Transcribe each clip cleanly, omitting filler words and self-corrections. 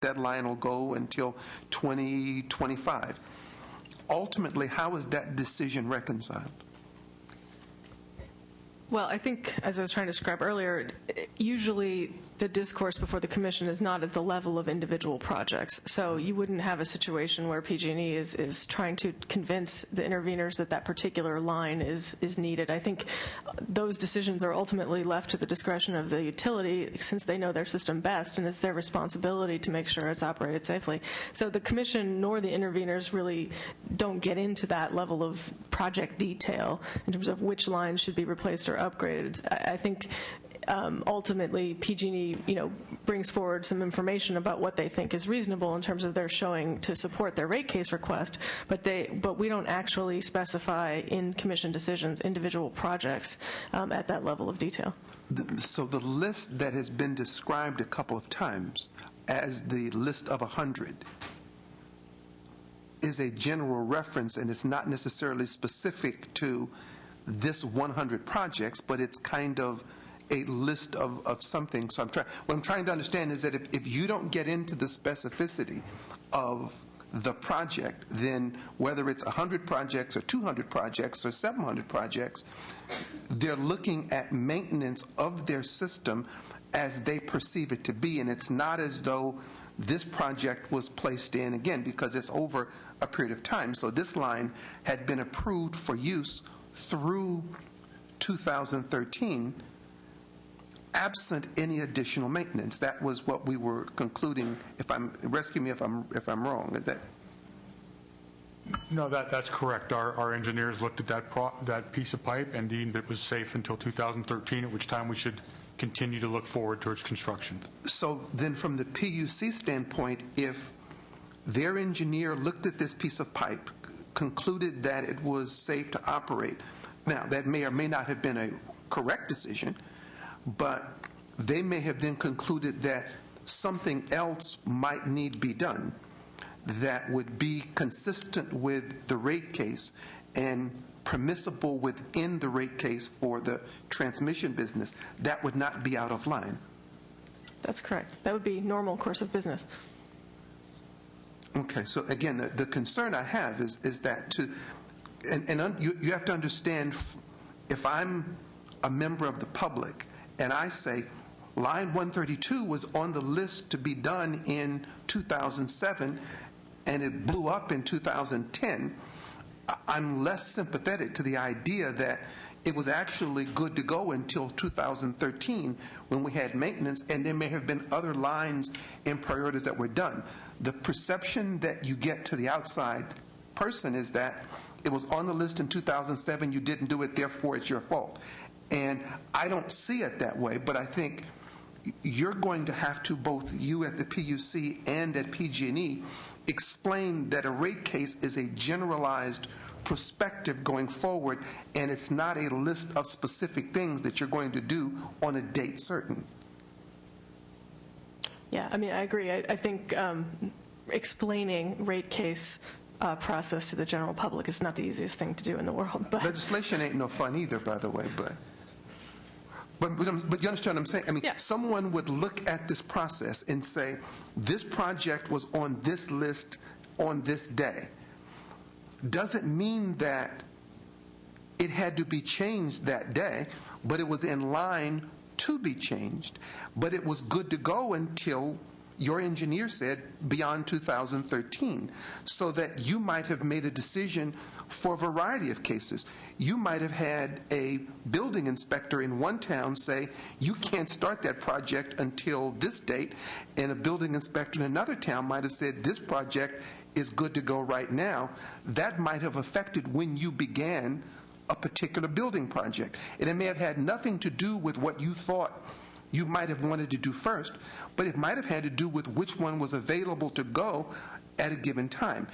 that line will go until 2025. Ultimately, how is that decision reconciled? Well, I think, as I was trying to describe earlier, usually the discourse before the commission is not at the level of individual projects. So you wouldn't have a situation where PG&E is trying to convince the interveners that that particular line is needed. I think those decisions are ultimately left to the discretion of the utility, since they know their system best, and it's their responsibility to make sure it's operated safely. So the commission nor the interveners really don't get into that level of project detail in terms of which lines should be replaced or upgraded. I think ultimately PG&E, brings forward some information about what they think is reasonable in terms of their showing to support their rate case request, but we don't actually specify in commission decisions individual projects at that level of detail. So the list that has been described a couple of times as the list of 100 is a general reference, and it's not necessarily specific to this 100 projects, but it's kind of a list of something. So what I'm trying to understand is that if you don't get into the specificity of the project, then whether it's 100 projects or 200 projects or 700 projects, they're looking at maintenance of their system as they perceive it to be, and it's not as though this project was placed in, again, because it's over a period of time. So this line had been approved for use through 2013, absent any additional maintenance. That was what we were concluding. Rescue me if I'm wrong. Is that? No, that's correct. Our engineers looked at that piece of pipe and deemed it was safe until 2013, at which time we should continue to look forward towards construction. So then from the PUC standpoint, if their engineer looked at this piece of pipe, concluded that it was safe to operate, now that may or may not have been a correct decision, but they may have then concluded that something else might need be done that would be consistent with the rate case and permissible within the rate case for the transmission business, that would not be out of line. That's correct. That would be normal course of business. Okay, so again, the concern I have is that you have to understand, if I'm a member of the public and I say line 132 was on the list to be done in 2007 and it blew up in 2010, I'm less sympathetic to the idea that it was actually good to go until 2013 when we had maintenance, and there may have been other lines and priorities that were done. The perception that you get to the outside person is that it was on the list in 2007, you didn't do it, therefore it's your fault. And I don't see it that way, but I think you're going to have to, both you at the PUC and at PG&E, explain that a rate case is a generalized perspective going forward, and it's not a list of specific things that you're going to do on a date certain. Yeah, I mean, I agree. I think explaining rate case process to the general public is not the easiest thing to do in the world. But legislation ain't no fun either, by the way, but you understand what I'm saying? I mean, yeah. Someone would look at this process and say, this project was on this list on this day. Doesn't mean that it had to be changed that day, but it was in line to be changed. But it was good to go until your engineer said beyond 2013, so that you might have made a decision for a variety of cases. You might have had a building inspector in one town say, you can't start that project until this date, and a building inspector in another town might have said, this project is good to go right now. That might have affected when you began a particular building project. And it may have had nothing to do with what you thought you might have wanted to do first, but it might have had to do with which one was available to go at a given time.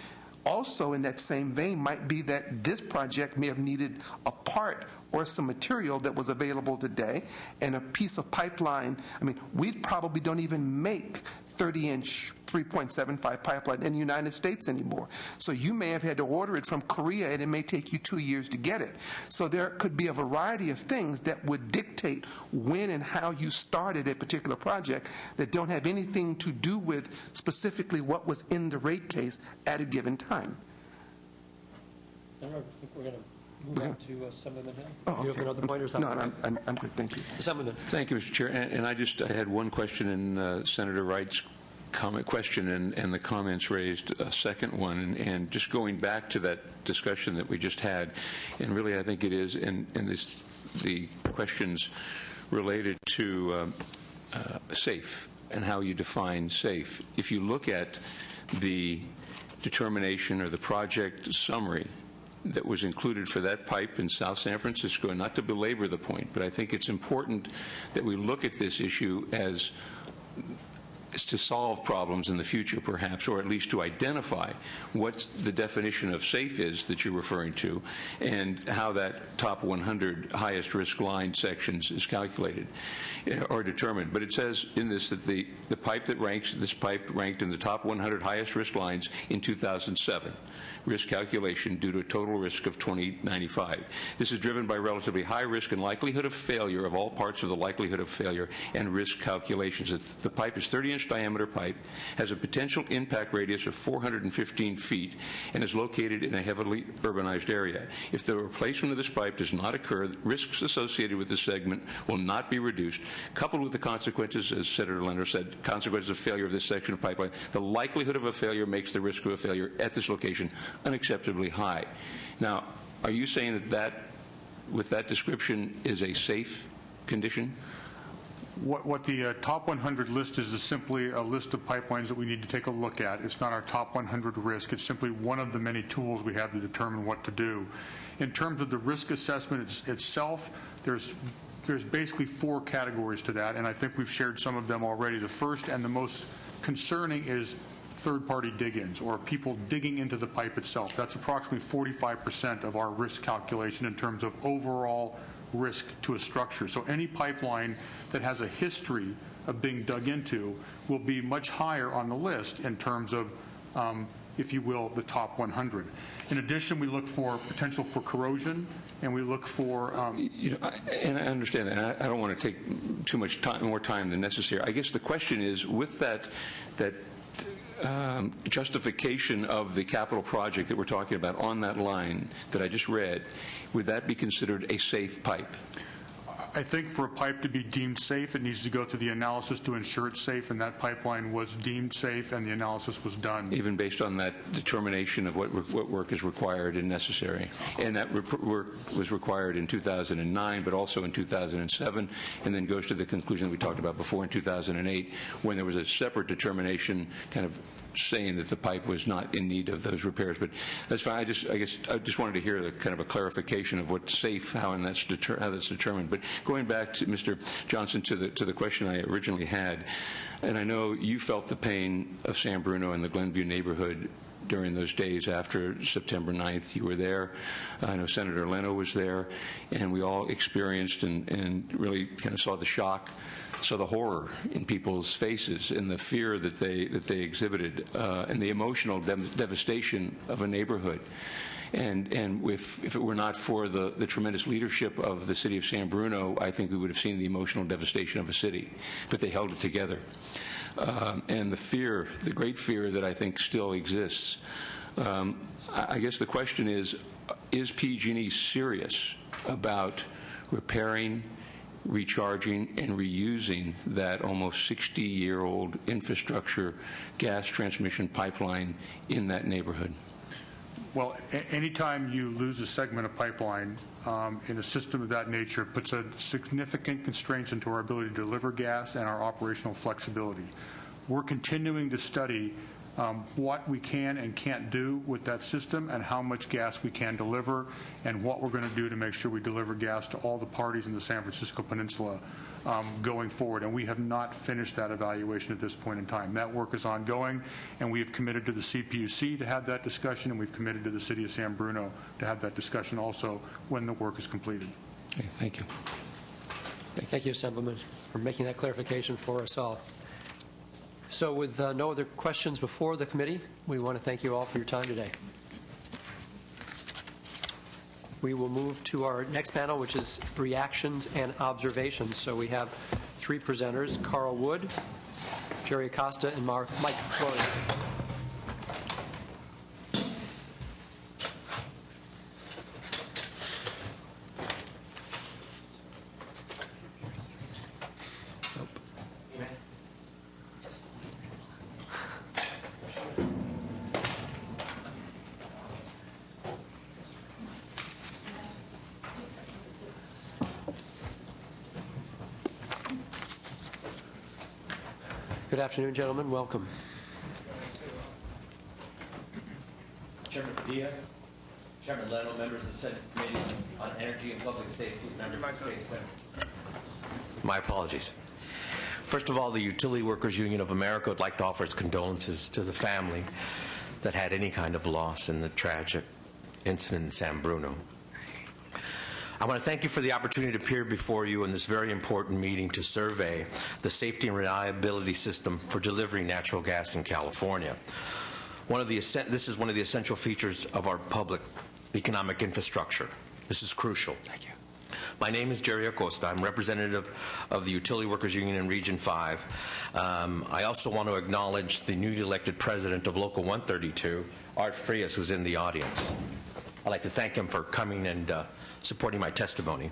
Also, in that same vein, might be that this project may have needed a part or some material that was available today, and a piece of pipeline. I mean, we probably don't even make 30-inch 3.75 pipeline in the United States anymore. So you may have had to order it from Korea, and it may take you 2 years to get it. So there could be a variety of things that would dictate when and how you started a particular project that don't have anything to do with specifically what was in the rate case at a given time. I think we're going to move on to Assemblyman Hill. Oh, Do you have okay. another point or No, something? I'm good, thank you. Assemblyman. Thank you, Mr. Chair. And I had one question in Senator Wright's question and the comments raised, a second one, and just going back to that discussion that we just had, and really I think it is, and the questions related to safe and how you define safe. If you look at the determination or the project summary that was included for that pipe in South San Francisco, and not to belabor the point, but I think it's important that we look at this issue as to solve problems in the future, perhaps, or at least to identify what the definition of safe is that you're referring to and how that top 100 highest risk line sections is calculated or determined. But it says in this that the pipe that ranks, this pipe ranked in the top 100 highest risk lines in 2007. Risk calculation due to a total risk of 2095. This is driven by relatively high risk and likelihood of failure of all parts of the likelihood of failure and risk calculations. The pipe is 30-inch diameter pipe, has a potential impact radius of 415 feet, and is located in a heavily urbanized area. If the replacement of this pipe does not occur, risks associated with this segment will not be reduced. Coupled with the consequences, as Senator Leonard said, consequences of failure of this section of pipeline, the likelihood of a failure makes the risk of a failure at this location unacceptably high. Now, are you saying that with that description is a safe condition? What the top 100 list is simply a list of pipelines that we need to take a look at. It's not our top 100 risk. It's simply one of the many tools we have to determine what to do. In terms of the risk assessment itself, there's basically 4 categories to that, and I think we've shared some of them already. The first and the most concerning is third-party dig-ins, or people digging into the pipe itself. That's approximately 45% of our risk calculation in terms of overall risk to a structure. So any pipeline that has a history of being dug into will be much higher on the list in terms of, if you will, the top 100. In addition, we look for potential for corrosion, and we look for... and I understand that, and I don't want to take too much time, more time than necessary. I guess the question is, with that justification of the capital project that we're talking about on that line that I just read, would that be considered a safe pipe? I think for a pipe to be deemed safe, it needs to go through the analysis to ensure it's safe, and that pipeline was deemed safe, and the analysis was done. Even based on that determination of what work is required and necessary. And that work was required in 2009, but also in 2007, and then goes to the conclusion that we talked about before in 2008, when there was a separate determination kind of saying that the pipe was not in need of those repairs. But that's fine. I just wanted to hear the kind of a clarification of what's safe, how that's determined. But going back to Mr. Johnson to the question I originally had, and I know you felt the pain of San Bruno and the Glenview neighborhood during those days after September 9th. You were there. I know Senator Leno was there, and we all experienced and really kind of saw the shock, saw the horror in people's faces and the fear that they exhibited, and the emotional devastation of a neighborhood. And if it were not for the tremendous leadership of the city of San Bruno, I think we would have seen the emotional devastation of a city. But they held it together. And the fear, the great fear that I think still exists. I guess the question is PG&E serious about repairing, recharging, and reusing that almost 60-year-old infrastructure gas transmission pipeline in that neighborhood? Well, anytime you lose a segment of pipeline in a system of that nature, it puts a significant constraints into our ability to deliver gas and our operational flexibility. We're continuing to study what we can and can't do with that system and how much gas we can deliver and what we're going to do to make sure we deliver gas to all the parties in the San Francisco Peninsula going forward. And we have not finished that evaluation at this point in time. That work is ongoing, and we have committed to the CPUC to have that discussion, and we've committed to the City of San Bruno to have that discussion also when the work is completed. Okay, thank you. Thank you, Assemblyman, for making that clarification for us all. So with no other questions before the committee, we want to thank you all for your time today. We will move to our next panel, which is reactions and observations. So we have three presenters, Carl Wood, Jerry Acosta, and Mike Flores. Good afternoon, gentlemen. Welcome. Chairman Padilla, Chairman Leno, members of the Senate Committee on Energy and Public Safety, members of the State Senate. My apologies. First of all, the Utility Workers Union of America would like to offer its condolences to the family that had any kind of loss in the tragic incident in San Bruno. I want to thank you for the opportunity to appear before you in this very important meeting to survey the safety and reliability system for delivering natural gas in California. This is one of the essential features of our public economic infrastructure. This is crucial. Thank you. My name is Jerry Acosta. I'm representative of the Utility Workers Union in Region 5. I also want to acknowledge the newly elected president of Local 132, Art Frias, who's in the audience. I'd like to thank him for coming and supporting my testimony.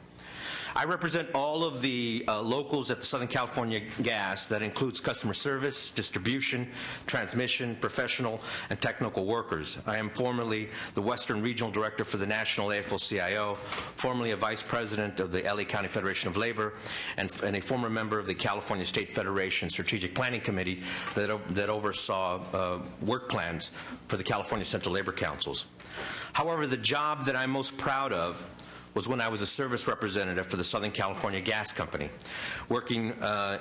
I represent all of the locals at the Southern California Gas. That includes customer service, distribution, transmission, professional, and technical workers. I am formerly the Western Regional Director for the National AFL-CIO, formerly a Vice President of the LA County Federation of Labor, and a former member of the California State Federation Strategic Planning Committee that oversaw work plans for the California Central Labor Councils. However, the job that I'm most proud of was when I was a service representative for the Southern California Gas Company, working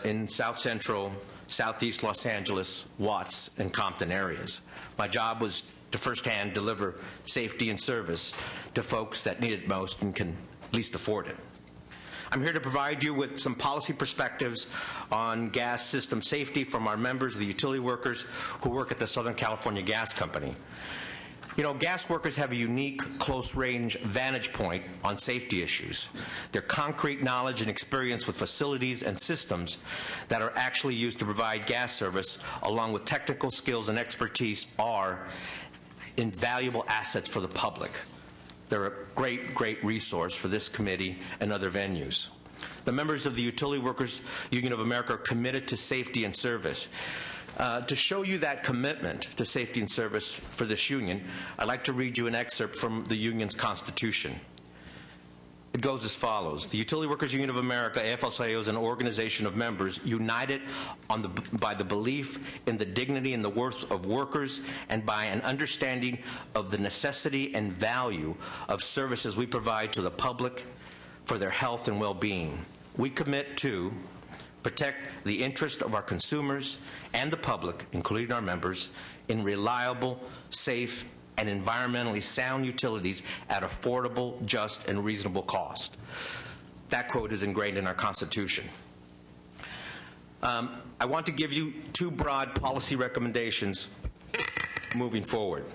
in South Central, Southeast Los Angeles, Watts, and Compton areas. My job was to firsthand deliver safety and service to folks that need it most and can least afford it. I'm here to provide you with some policy perspectives on gas system safety from our members of the utility workers who work at the Southern California Gas Company. You know, gas workers have a unique, close-range vantage point on safety issues. Their concrete knowledge and experience with facilities and systems that are actually used to provide gas service, along with technical skills and expertise, are invaluable assets for the public. They're a great, great resource for this committee and other venues. The members of the Utility Workers Union of America are committed to safety and service. To show you that commitment to safety and service for this union, I'd like to read you an excerpt from the union's constitution. It goes as follows. The Utility Workers Union of America, AFL-CIO, is an organization of members united by the belief in the dignity and the worth of workers and by an understanding of the necessity and value of services we provide to the public for their health and well-being. We commit to protect the interest of our consumers and the public, including our members, in reliable, safe, and environmentally sound utilities at affordable, just, and reasonable cost. That quote is ingrained in our Constitution. I want to give you two broad policy recommendations moving forward.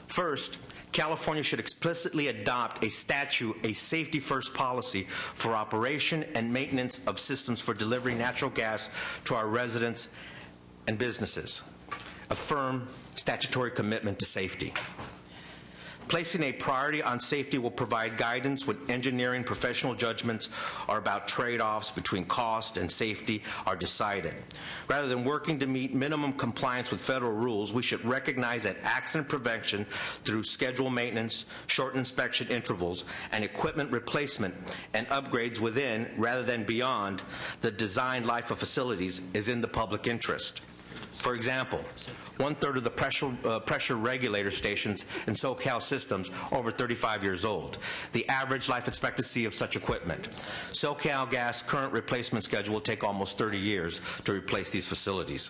First, California should explicitly adopt a safety-first policy for operation and maintenance of systems for delivering natural gas to our residents and businesses. A firm statutory commitment to safety. Placing a priority on safety will provide guidance when engineering professional judgments are about trade-offs between cost and safety are decided. Rather than working to meet minimum compliance with federal rules, we should recognize that accident prevention through scheduled maintenance, short inspection intervals, and equipment replacement and upgrades within, rather than beyond, the design life of facilities is in the public interest. For example, 1/3 of the pressure regulator stations in SoCal systems are over 35 years old, the average life expectancy of such equipment. SoCal Gas' current replacement schedule will take almost 30 years to replace these facilities.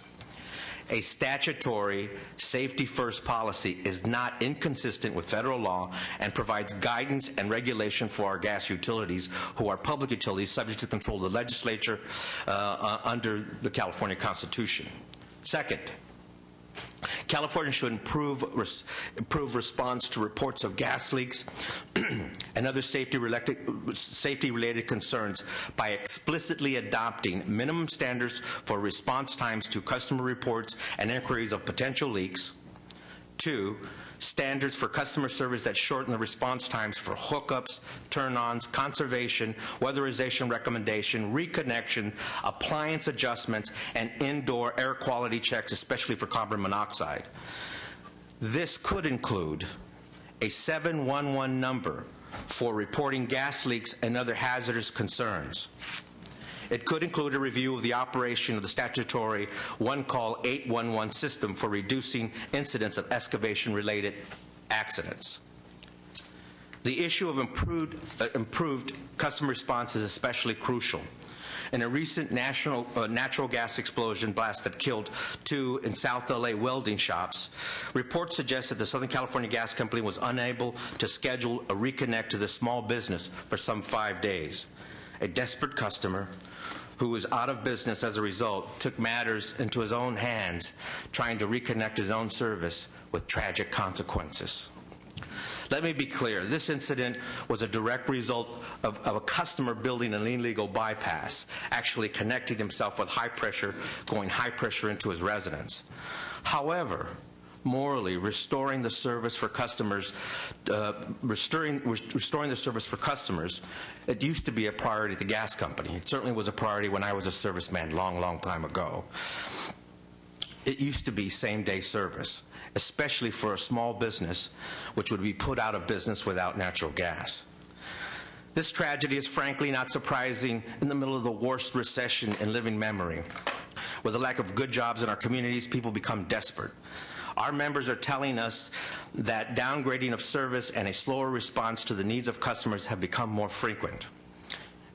A statutory safety-first policy is not inconsistent with federal law and provides guidance and regulation for our gas utilities, who are public utilities subject to control of the legislature under the California Constitution. Second, California should improve response to reports of gas leaks and other safety-related concerns by explicitly adopting minimum standards for response times to customer reports and inquiries of potential leaks. 2, standards for customer service that shorten the response times for hookups, turn-ons, conservation, weatherization recommendation, reconnection, appliance adjustments, and indoor air quality checks, especially for carbon monoxide. This could include a 711 number for reporting gas leaks and other hazardous concerns. It could include a review of the operation of the statutory one-call 811 system for reducing incidents of excavation-related accidents. The issue of improved customer response is especially crucial. In a recent natural gas explosion blast that killed 2 in South LA welding shops, reports suggest that the Southern California Gas Company was unable to schedule a reconnect to the small business for some 5 days. A desperate customer who was out of business as a result took matters into his own hands, trying to reconnect his own service with tragic consequences. Let me be clear, this incident was a direct result of a customer building an illegal bypass, actually connecting himself with high pressure, going high pressure into his residence. However, morally, restoring the service for customers, it used to be a priority at the gas company. It certainly was a priority when I was a serviceman long time ago. It used to be same-day service, especially for a small business which would be put out of business without natural gas. This tragedy is frankly not surprising in the middle of the worst recession in living memory. With the lack of good jobs in our communities, people become desperate. Our members are telling us that downgrading of service and a slower response to the needs of customers have become more frequent.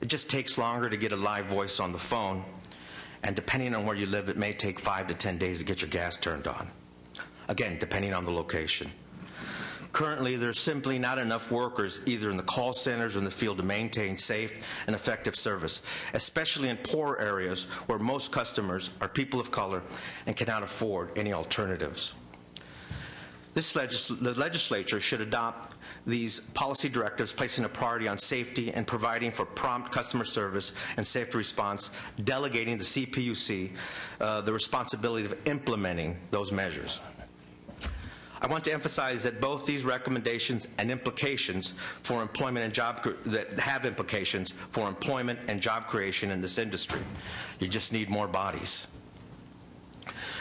It just takes longer to get a live voice on the phone, and depending on where you live, it may take 5 to 10 days to get your gas turned on. Again, depending on the location. Currently, there's simply not enough workers either in the call centers or in the field to maintain safe and effective service, especially in poor areas where most customers are people of color and cannot afford any alternatives. The legislature should adopt these policy directives, placing a priority on safety and providing for prompt customer service and safety response, delegating the CPUC the responsibility of implementing those measures. I want to emphasize that both these recommendations and implications for employment and that have implications for employment and job creation in this industry. You just need more bodies.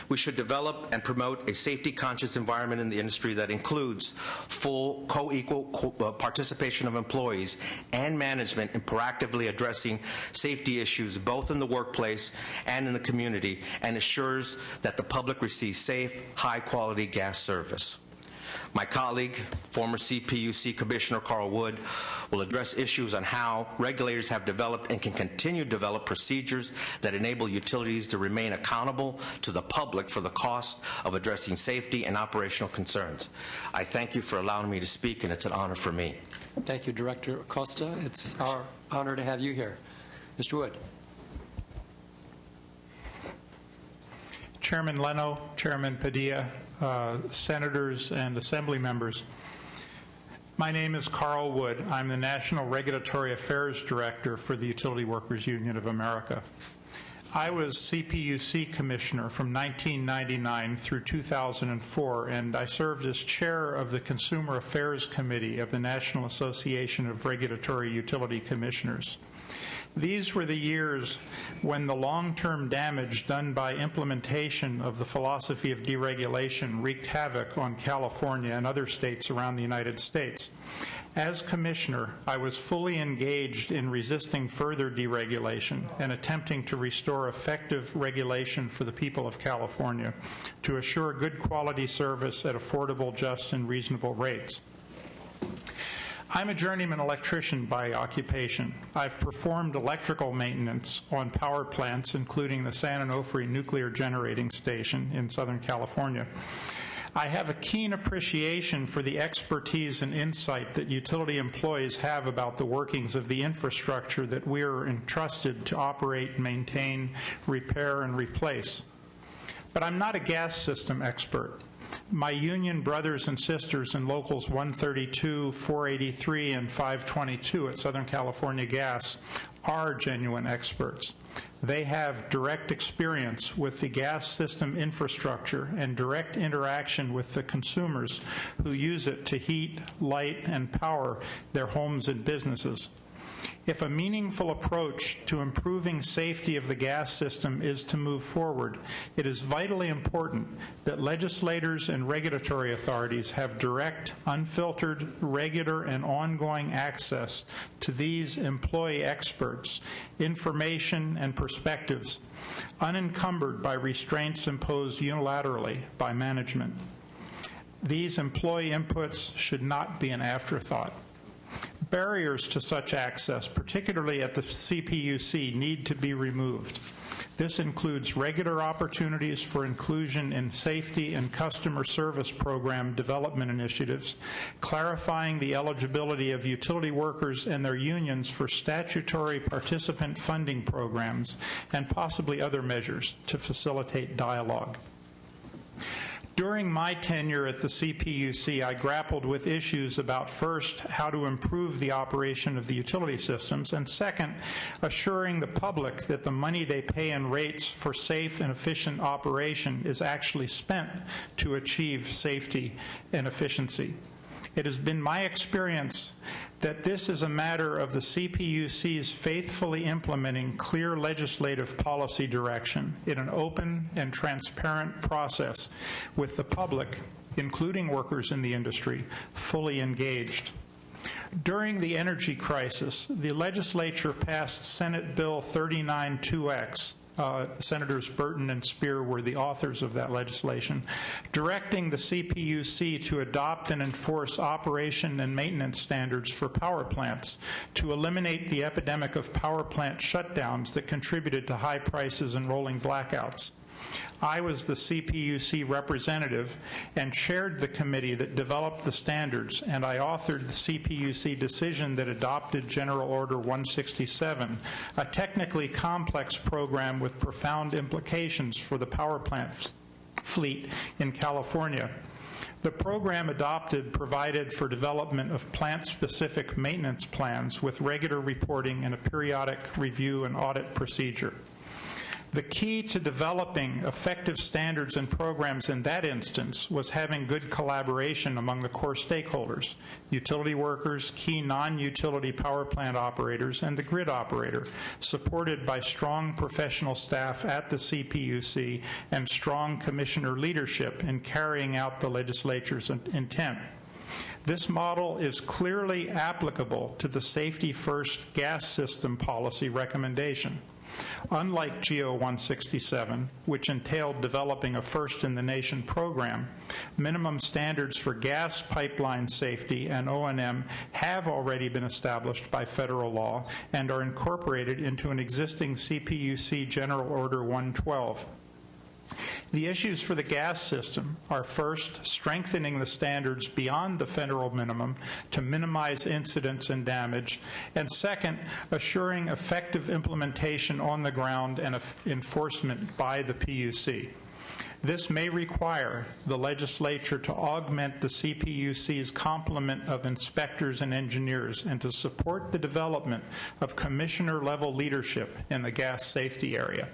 We should develop and promote a safety-conscious environment in the industry that includes full, co-equal participation of employees and management in proactively addressing safety issues both in the workplace and in the community, and assures that the public receives safe, high-quality gas service. My colleague, former CPUC Commissioner Carl Wood, will address issues on how regulators have developed and can continue to develop procedures that enable utilities to remain accountable to the public for the cost of addressing safety and operational concerns. I thank you for allowing me to speak, and it's an honor for me. Thank you, Director Acosta. It's our honor to have you here. Mr. Wood. Chairman Leno, Chairman Padilla, senators and assembly members. My name is Carl Wood. I'm the National Regulatory Affairs Director for the Utility Workers Union of America. I was CPUC Commissioner from 1999 through 2004, and I served as chair of the Consumer Affairs Committee of the National Association of Regulatory Utility Commissioners. These were the years when the long-term damage done by implementation of the philosophy of deregulation wreaked havoc on California and other states around the United States. As commissioner, I was fully engaged in resisting further deregulation and attempting to restore effective regulation for the people of California to assure good quality service at affordable, just, and reasonable rates. I'm a journeyman electrician by occupation. I've performed electrical maintenance on power plants, including the San Onofre Nuclear Generating Station in Southern California. I have a keen appreciation for the expertise and insight that utility employees have about the workings of the infrastructure that we're entrusted to operate, maintain, repair, and replace. But I'm not a gas system expert. My union brothers and sisters in Locals 132, 483, and 522 at Southern California Gas are genuine experts. They have direct experience with the gas system infrastructure and direct interaction with the consumers who use it to heat, light, and power their homes and businesses. If a meaningful approach to improving safety of the gas system is to move forward, it is vitally important that legislators and regulatory authorities have direct, unfiltered, regular, and ongoing access to these employee experts, information, and perspectives, unencumbered by restraints imposed unilaterally by management. These employee inputs should not be an afterthought. Barriers to such access, particularly at the CPUC, need to be removed. This includes regular opportunities for inclusion in safety and customer service program development initiatives, clarifying the eligibility of utility workers and their unions for statutory participant funding programs, and possibly other measures to facilitate dialogue. During my tenure at the CPUC, I grappled with issues about, first, how to improve the operation of the utility systems, and second, assuring the public that the money they pay in rates for safe and efficient operation is actually spent to achieve safety and efficiency. It has been my experience that this is a matter of the CPUC's faithfully implementing clear legislative policy direction in an open and transparent process with the public, including workers in the industry, fully engaged. During the energy crisis, the legislature passed Senate Bill 39-2X. Senators Burton and Speer were the authors of that legislation, directing the CPUC to adopt and enforce operation and maintenance standards for power plants to eliminate the epidemic of power plant shutdowns that contributed to high prices and rolling blackouts. I was the CPUC representative and chaired the committee that developed the standards, and I authored the CPUC decision that adopted General Order 167, a technically complex program with profound implications for the power plant fleet in California. The program adopted provided for development of plant-specific maintenance plans with regular reporting and a periodic review and audit procedure. The key to developing effective standards and programs in that instance was having good collaboration among the core stakeholders, utility workers, key non-utility power plant operators, and the grid operator, supported by strong professional staff at the CPUC and strong commissioner leadership in carrying out the legislature's intent. This model is clearly applicable to the Safety First gas system policy recommendation. Unlike GO 167, which entailed developing a first-in-the-nation program, minimum standards for gas pipeline safety and O&M have already been established by federal law and are incorporated into an existing CPUC General Order 112. The issues for the gas system are, first, strengthening the standards beyond the federal minimum to minimize incidents and damage, and second, assuring effective implementation on the ground and enforcement by the PUC. This may require the legislature to augment the CPUC's complement of inspectors and engineers and to support the development of commissioner-level leadership in the gas safety area.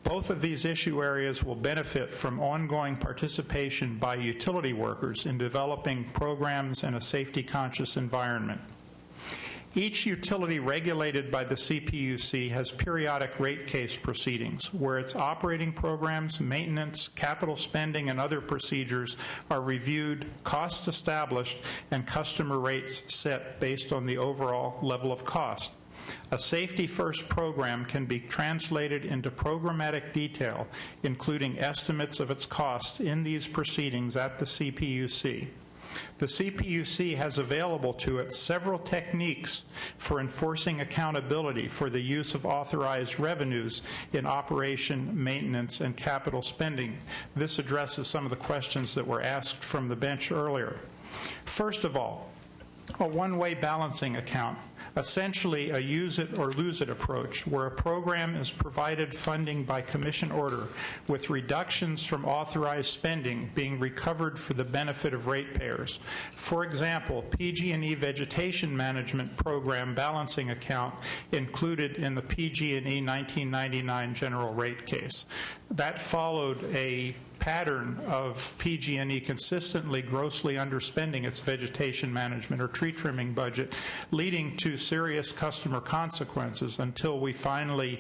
Both of these issue areas will benefit from ongoing participation by utility workers in developing programs in a safety-conscious environment. Each utility regulated by the CPUC has periodic rate case proceedings where its operating programs, maintenance, capital spending, and other procedures are reviewed, costs established, and customer rates set based on the overall level of cost. A Safety First program can be translated into programmatic detail, including estimates of its costs in these proceedings at the CPUC. The CPUC has available to it several techniques for enforcing accountability for the use of authorized revenues in operation, maintenance, and capital spending. This addresses some of the questions that were asked from the bench earlier. First of all, a one-way balancing account. essentially a use it or lose it approach, where a program is provided funding by commission order with reductions from authorized spending being recovered for the benefit of ratepayers. For example, PG&E Vegetation Management Program Balancing Account included in the PG&E 1999 general rate case. That followed a pattern of PG&E consistently grossly underspending its vegetation management or tree trimming budget, leading to serious customer consequences until we finally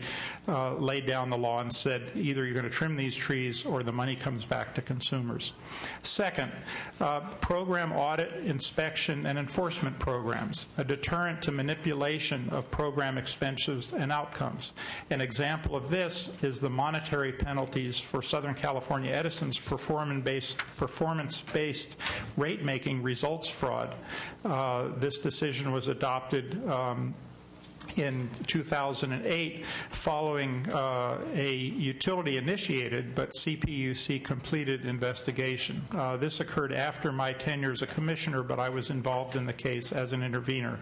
laid down the law and said either you're going to trim these trees or the money comes back to consumers. Second, program audit, inspection, and enforcement programs, a deterrent to manipulation of program expenses and outcomes. An example of this is the monetary penalties for Southern California Edison's performance-based rate-making results fraud. This decision was adopted in 2008 following a utility-initiated but CPUC completed investigation. This occurred after my tenure as a commissioner, but I was involved in the case as an intervener.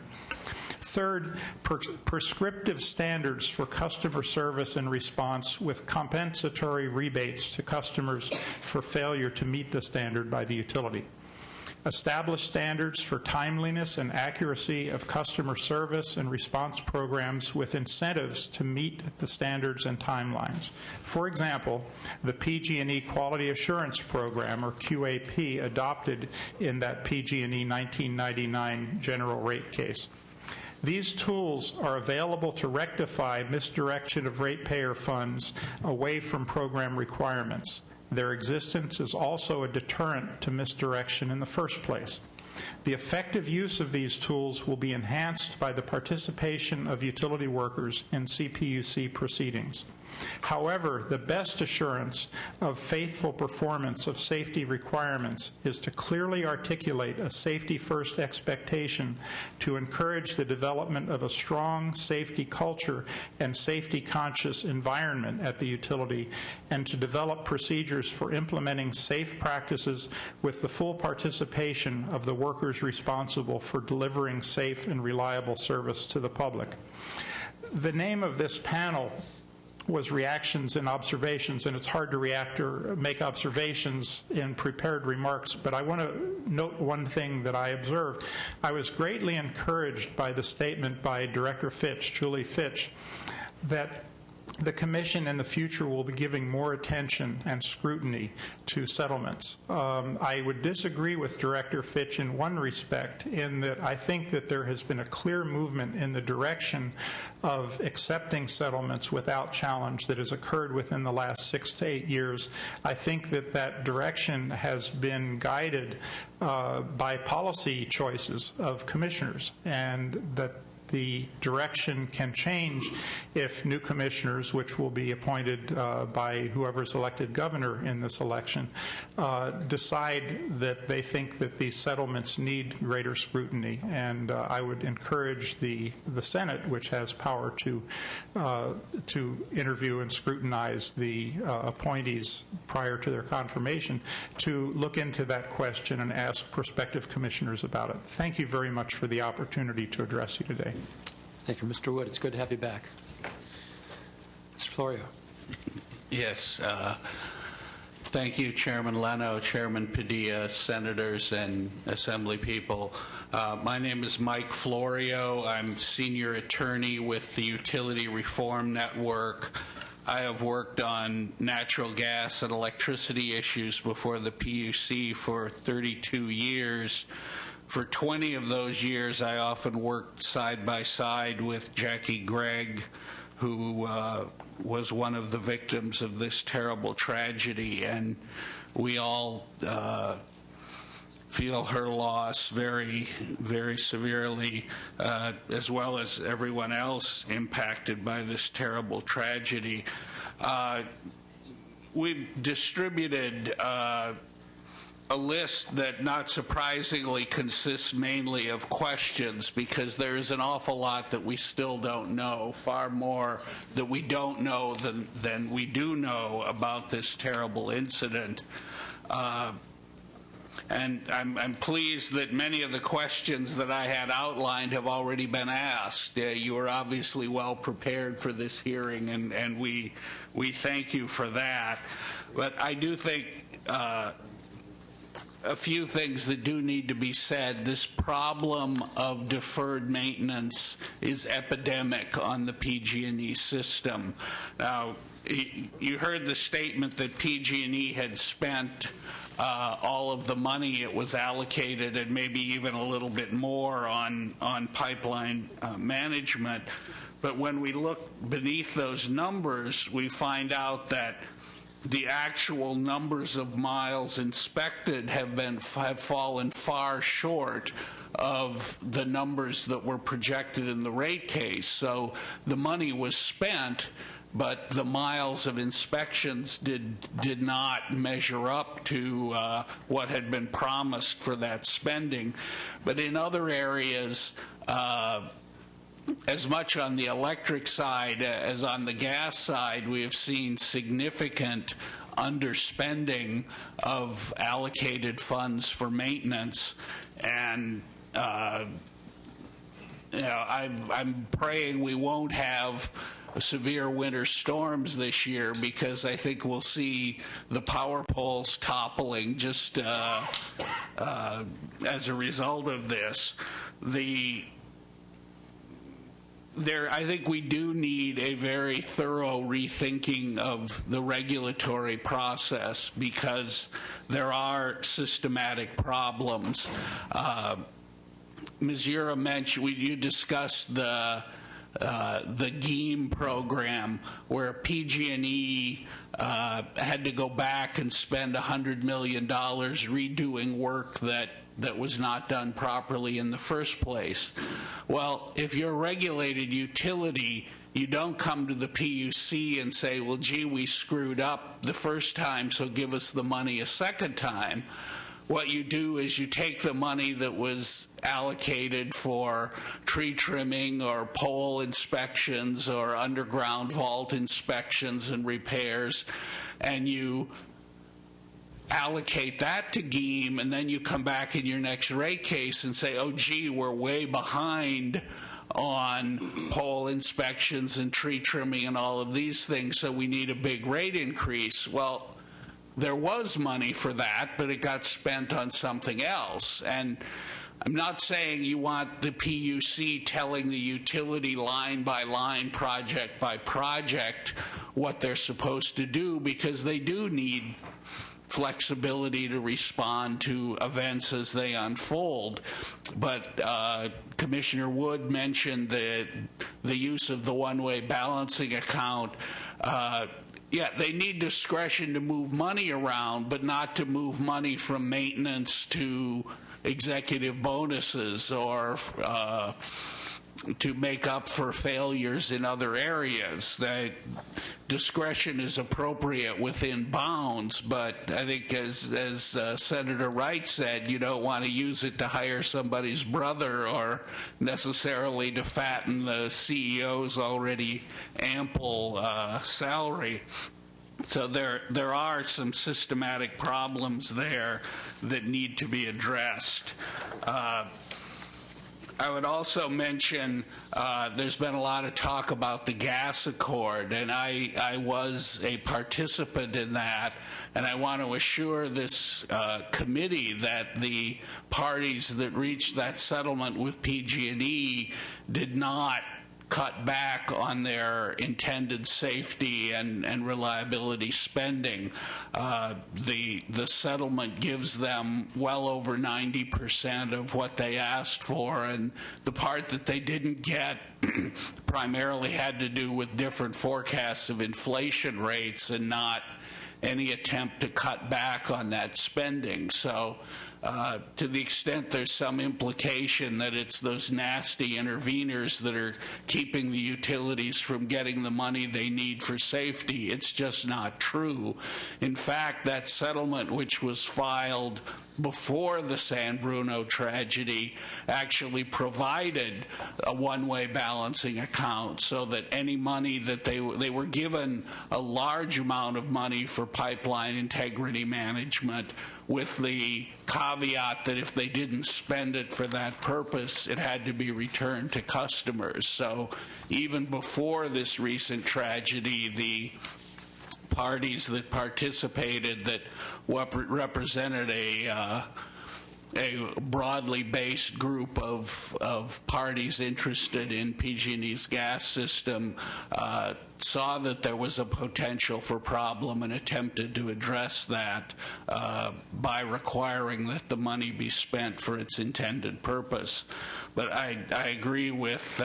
Third, prescriptive standards for customer service and response with compensatory rebates to customers for failure to meet the standard by the utility. Establish standards for timeliness and accuracy of customer service and response programs with incentives to meet the standards and timelines. For example, the PG&E Quality Assurance Program, or QAP, adopted in that PG&E 1999 general rate case. These tools are available to rectify misdirection of ratepayer funds away from program requirements. Their existence is also a deterrent to misdirection in the first place. The effective use of these tools will be enhanced by the participation of utility workers in CPUC proceedings. However, the best assurance of faithful performance of safety requirements is to clearly articulate a safety-first expectation to encourage the development of a strong safety culture and safety-conscious environment at the utility, and to develop procedures for implementing safe practices with the full participation of the workers responsible for delivering safe and reliable service to the public. The name of this panel was Reactions and Observations, and it's hard to react or make observations in prepared remarks, but I want to note one thing that I observed. I was greatly encouraged by the statement by Director Fitch, Julie Fitch, that the Commission in the future will be giving more attention and scrutiny to settlements. I would disagree with Director Fitch in one respect, in that I think that there has been a clear movement in the direction of accepting settlements without challenge that has occurred within the last 6 to 8 years. I think that that direction has been guided by policy choices of commissioners, and that the direction can change if new commissioners, which will be appointed by whoever's elected governor in this election, decide that they think that these settlements need greater scrutiny. And I would encourage the Senate, which has power to interview and scrutinize the appointees prior to their confirmation, to look into that question and ask prospective commissioners about it. Thank you very much for the opportunity to address you today. Thank you, Mr. Wood. It's good to have you back. Mr. Florio. Yes. Thank you, Chairman Leno, Chairman Padilla, senators, and assembly people. My name is Mike Florio. I'm senior attorney with the Utility Reform Network. I have worked on natural gas and electricity issues before the PUC for 32 years. For 20 of those years, I often worked side by side with Jackie Gregg, who was one of the victims of this terrible tragedy, and we all feel her loss very, very severely, as well as everyone else impacted by this terrible tragedy. We've distributed a list that, not surprisingly, consists mainly of questions, because there is an awful lot that we still don't know, far more that we don't know than we do know about this terrible incident. And I'm pleased that many of the questions that I had outlined have already been asked. You were obviously well prepared for this hearing, and we thank you for that. But I do think a few things that do need to be said. This problem of deferred maintenance is epidemic on the PG&E system. Now, you heard the statement that PG&E had spent all of the money it was allocated, and maybe even a little bit more on pipeline management. But when we look beneath those numbers, we find out that the actual numbers of miles inspected have fallen far short of the numbers that were projected in the rate case. So the money was spent, but the miles of inspections did not measure up to what had been promised for that spending. But in other areas, as much on the electric side as on the gas side, we have seen significant underspending of allocated funds for maintenance. And I'm praying we won't have severe winter storms this year, because I think we'll see the power poles toppling just as a result of this. I think we do need a very thorough rethinking of the regulatory process, because there are systematic problems. Ms. Ura mentioned, you discussed the GEAM program, where PG&E had to go back and spend $100 million redoing work that was not done properly in the first place. Well, if you're a regulated utility, you don't come to the PUC and say, well, gee, we screwed up the first time, so give us the money a second time. What you do is you take the money that was allocated for tree trimming or pole inspections or underground vault inspections and repairs, and you allocate that to GEAM, and then you come back in your next rate case and say, oh, gee, we're way behind on pole inspections and tree trimming and all of these things, so we need a big rate increase. Well, there was money for that, but it got spent on something else. And I'm not saying you want the PUC telling the utility line by line, project by project, what they're supposed to do, because they do need flexibility to respond to events as they unfold. But Commissioner Wood mentioned the use of the one-way balancing account. Yeah, they need discretion to move money around, but not to move money from maintenance to executive bonuses or to make up for failures in other areas. That discretion is appropriate within bounds, but I think as Senator Wright said, you don't want to use it to hire somebody's brother or necessarily to fatten the CEO's already ample salary. So there are some systematic problems there that need to be addressed. I would also mention there's been a lot of talk about the gas accord, and I was a participant in that, and I want to assure this committee that the parties that reached that settlement with PG&E did not cut back on their intended safety and reliability spending. The settlement gives them well over 90% of what they asked for, and the part that they didn't get primarily had to do with different forecasts of inflation rates and not any attempt to cut back on that spending. So to the extent there's some implication that it's those nasty interveners that are keeping the utilities from getting the money they need for safety, it's just not true. In fact, that settlement, which was filed before the San Bruno tragedy, actually provided a one-way balancing account so that any money that they were given a large amount of money for pipeline integrity management with the caveat that if they didn't spend it for that purpose, it had to be returned to customers. So even before this recent tragedy, the parties that participated that represented a broadly based group of parties interested in PG&E's gas system saw that there was a potential for problem and attempted to address that by requiring that the money be spent for its intended purpose. But I agree with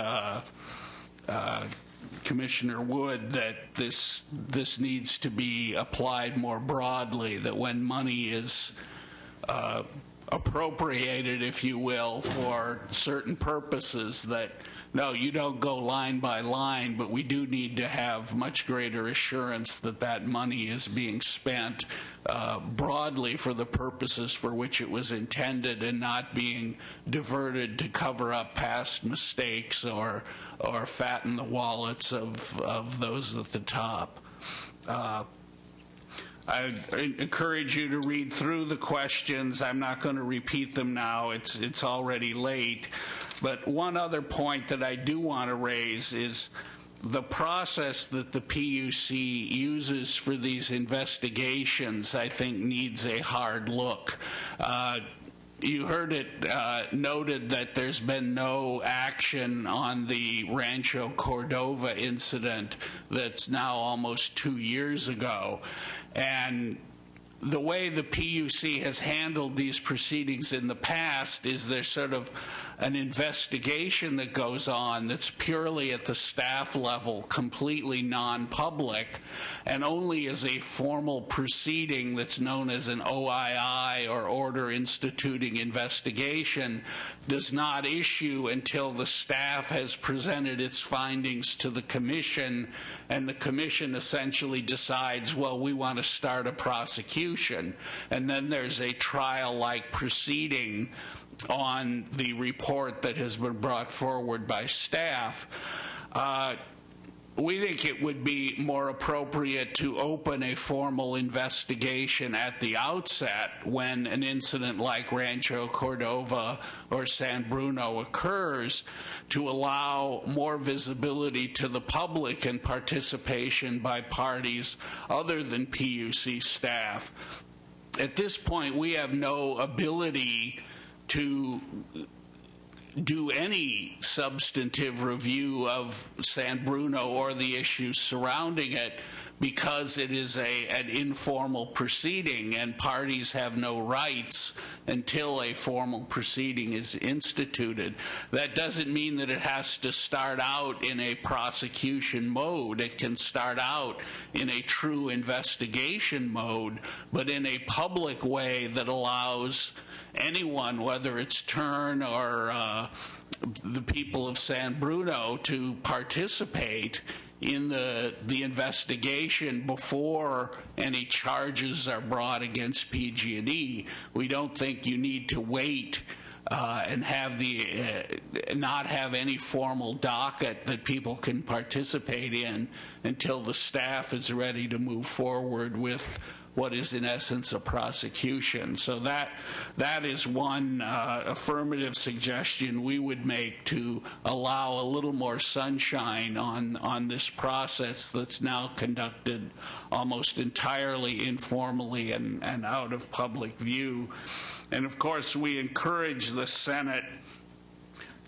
Commissioner Wood that this needs to be applied more broadly, that when money is appropriated, if you will, for certain purposes, that no, you don't go line by line, but we do need to have much greater assurance that that money is being spent broadly for the purposes for which it was intended and not being diverted to cover up past mistakes or fatten the wallets of those at the top. I encourage you to read through the questions. I'm not going to repeat them now. It's already late. But one other point that I do want to raise is the process that the PUC uses for these investigations, I think, needs a hard look. You heard it noted that there's been no action on the Rancho Cordova incident that's now almost 2 years ago. And the way the PUC has handled these proceedings in the past is there's sort of an investigation that goes on that's purely at the staff level, completely non-public, and only as a formal proceeding that's known as an OII, or Order Instituting Investigation, does not issue until the staff has presented its findings to the Commission, and the Commission essentially decides, well, we want to start a prosecution. And then there's a trial-like proceeding on the report that has been brought forward by staff. We think it would be more appropriate to open a formal investigation at the outset when an incident like Rancho Cordova or San Bruno occurs, to allow more visibility to the public and participation by parties other than PUC staff. At this point, we have no ability to do any substantive review of San Bruno or the issues surrounding it, because it is an informal proceeding and parties have no rights until a formal proceeding is instituted. That doesn't mean that it has to start out in a prosecution mode. It can start out in a true investigation mode, but in a public way that allows anyone, whether it's TURN or the people of San Bruno, to participate in the investigation before any charges are brought against PG&E. We don't think you need to wait and have not have any formal docket that people can participate in until the staff is ready to move forward with what is in essence a prosecution. So that is one affirmative suggestion we would make to allow a little more sunshine on this process that's now conducted almost entirely informally and out of public view. And of course, we encourage the Senate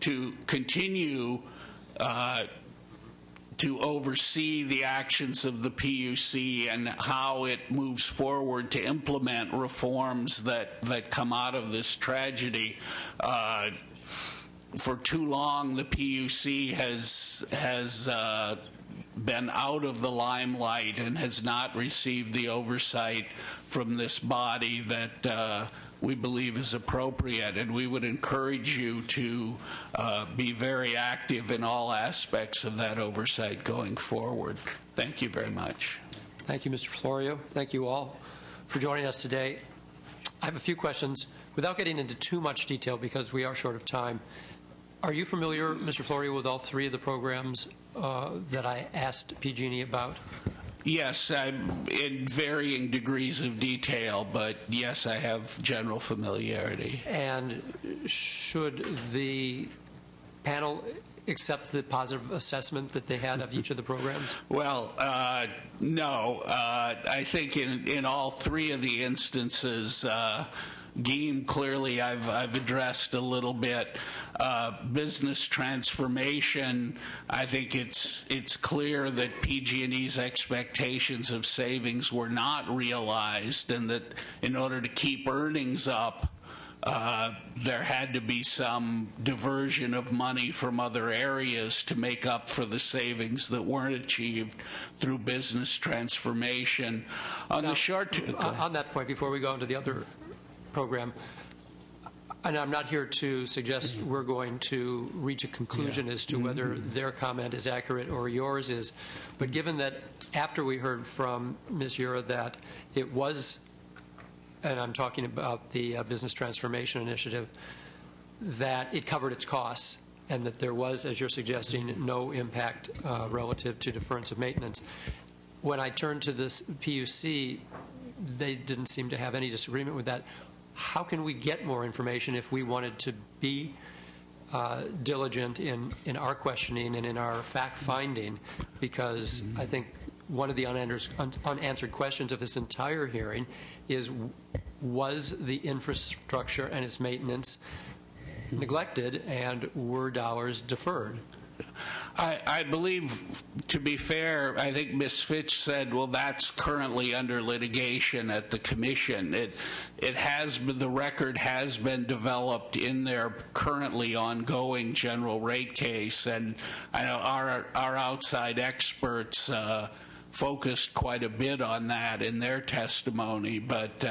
to continue to oversee the actions of the PUC and how it moves forward to implement reforms that come out of this tragedy. For too long, the PUC has been out of the limelight and has not received the oversight from this body that we believe is appropriate, and we would encourage you to be very active in all aspects of that oversight going forward. Thank you very much. Thank you, Mr. Florio. Thank you all for joining us today. I have a few questions. Without getting into too much detail, because we are short of time, are you familiar, Mr. Florio, with all three of the programs that I asked PG&E about? Yes, in varying degrees of detail, but yes, I have general familiarity. And should the panel accept the positive assessment that they had of each of the programs? Well, no. I think in all three of the instances, GEAM, clearly I've addressed a little bit. Business transformation, I think it's clear that PG&E's expectations of savings were not realized, and that in order to keep earnings up, there had to be some diversion of money from other areas to make up for the savings that weren't achieved through business transformation. On that point, before we go into the other program, and I'm not here to suggest we're going to reach a conclusion as to whether their comment is accurate or yours is, but given that after we heard from Ms. Ura that it was, and I'm talking about the Business Transformation Initiative, that it covered its costs and that there was, as you're suggesting, no impact relative to deference of maintenance. When I turned to this PUC, they didn't seem to have any disagreement with that. How can we get more information if we wanted to be diligent in our questioning and in our fact-finding? Because I think one of the unanswered questions of this entire hearing is, was the infrastructure and its maintenance neglected, and were dollars deferred? I believe, to be fair, I think Ms. Fitch said, well, that's currently under litigation at the Commission. It has been, the record has been developed in their currently ongoing general rate case, and I know our outside experts focused quite a bit on that in their testimony, but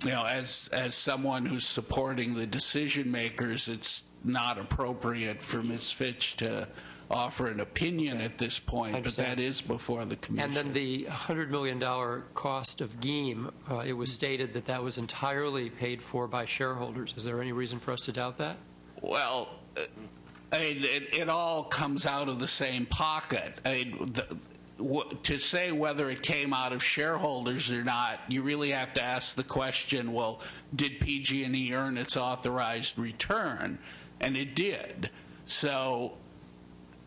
as someone who's supporting the decision makers, it's not appropriate for Ms. Fitch to offer an opinion at this point, but that is before the Commission. And then the $100 million cost of GEAM, it was stated that that was entirely paid for by shareholders. Is there any reason for us to doubt that? Well, it all comes out of the same pocket. To say whether it came out of shareholders or not, you really have to ask the question, well, did PG&E earn its authorized return? And it did. So,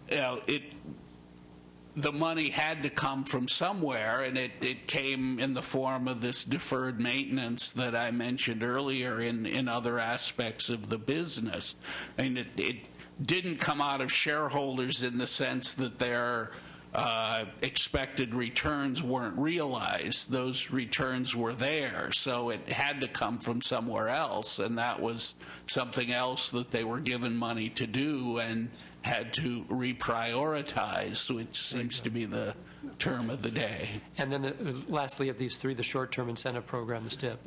the money had to come from somewhere, and it came in the form of this deferred maintenance that I mentioned earlier in other aspects of the business. I mean, it didn't come out of shareholders in the sense that their expected returns weren't realized. Those returns were there, so it had to come from somewhere else, and that was something else that they were given money to do and had to reprioritize, which seems to be the term of the day. And then lastly of these three, the short-term incentive program, the STIP.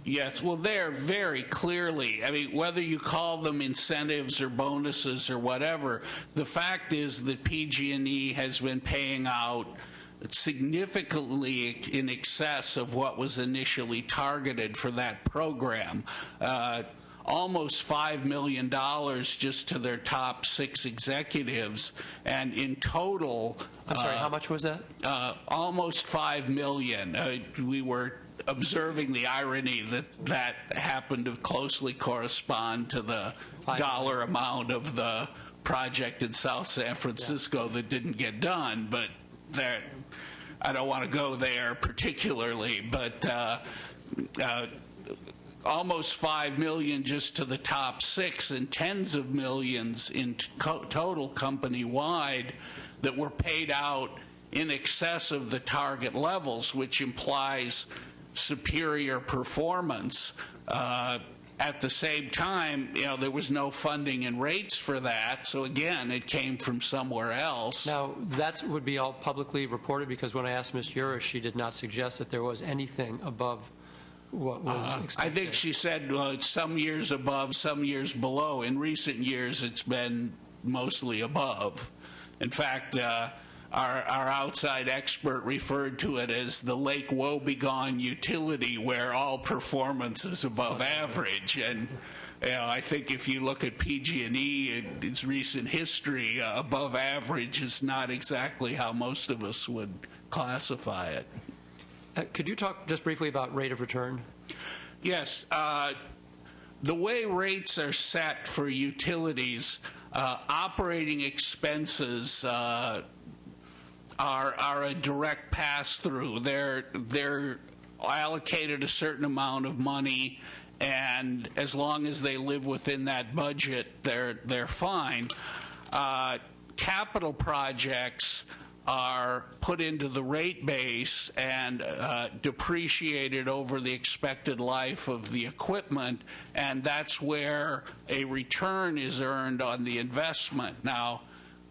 Yes, well, they're very clearly, I mean, whether you call them incentives or bonuses or whatever, the fact is that PG&E has been paying out significantly in excess of what was initially targeted for that program. Almost $5 million just to their top 6 executives, and in total... I'm sorry, how much was that? Almost $5 million. We were observing the irony that happened to closely correspond to the dollar amount of the project in South San Francisco that didn't get done, but I don't want to go there particularly, but almost $5 million just to the top 6, and tens of millions in total company-wide that were paid out in excess of the target levels, which implies superior performance. At the same time, there was no funding in rates for that, so again, it came from somewhere else. Now, that would be all publicly reported, because when I asked Ms. Ura, she did not suggest that there was anything above what was expected. I think she said some years above, some years below. In recent years, it's been mostly above. In fact, our outside expert referred to it as the Lake Woebegone utility, where all performance is above average. And I think if you look at PG&E and its recent history, above average is not exactly how most of us would classify it. Could you talk just briefly about rate of return? Yes. The way rates are set for utilities, operating expenses are a direct pass-through. They're allocated a certain amount of money, and as long as they live within that budget, they're fine. Capital projects are put into the rate base and depreciated over the expected life of the equipment, and that's where a return is earned on the investment. Now,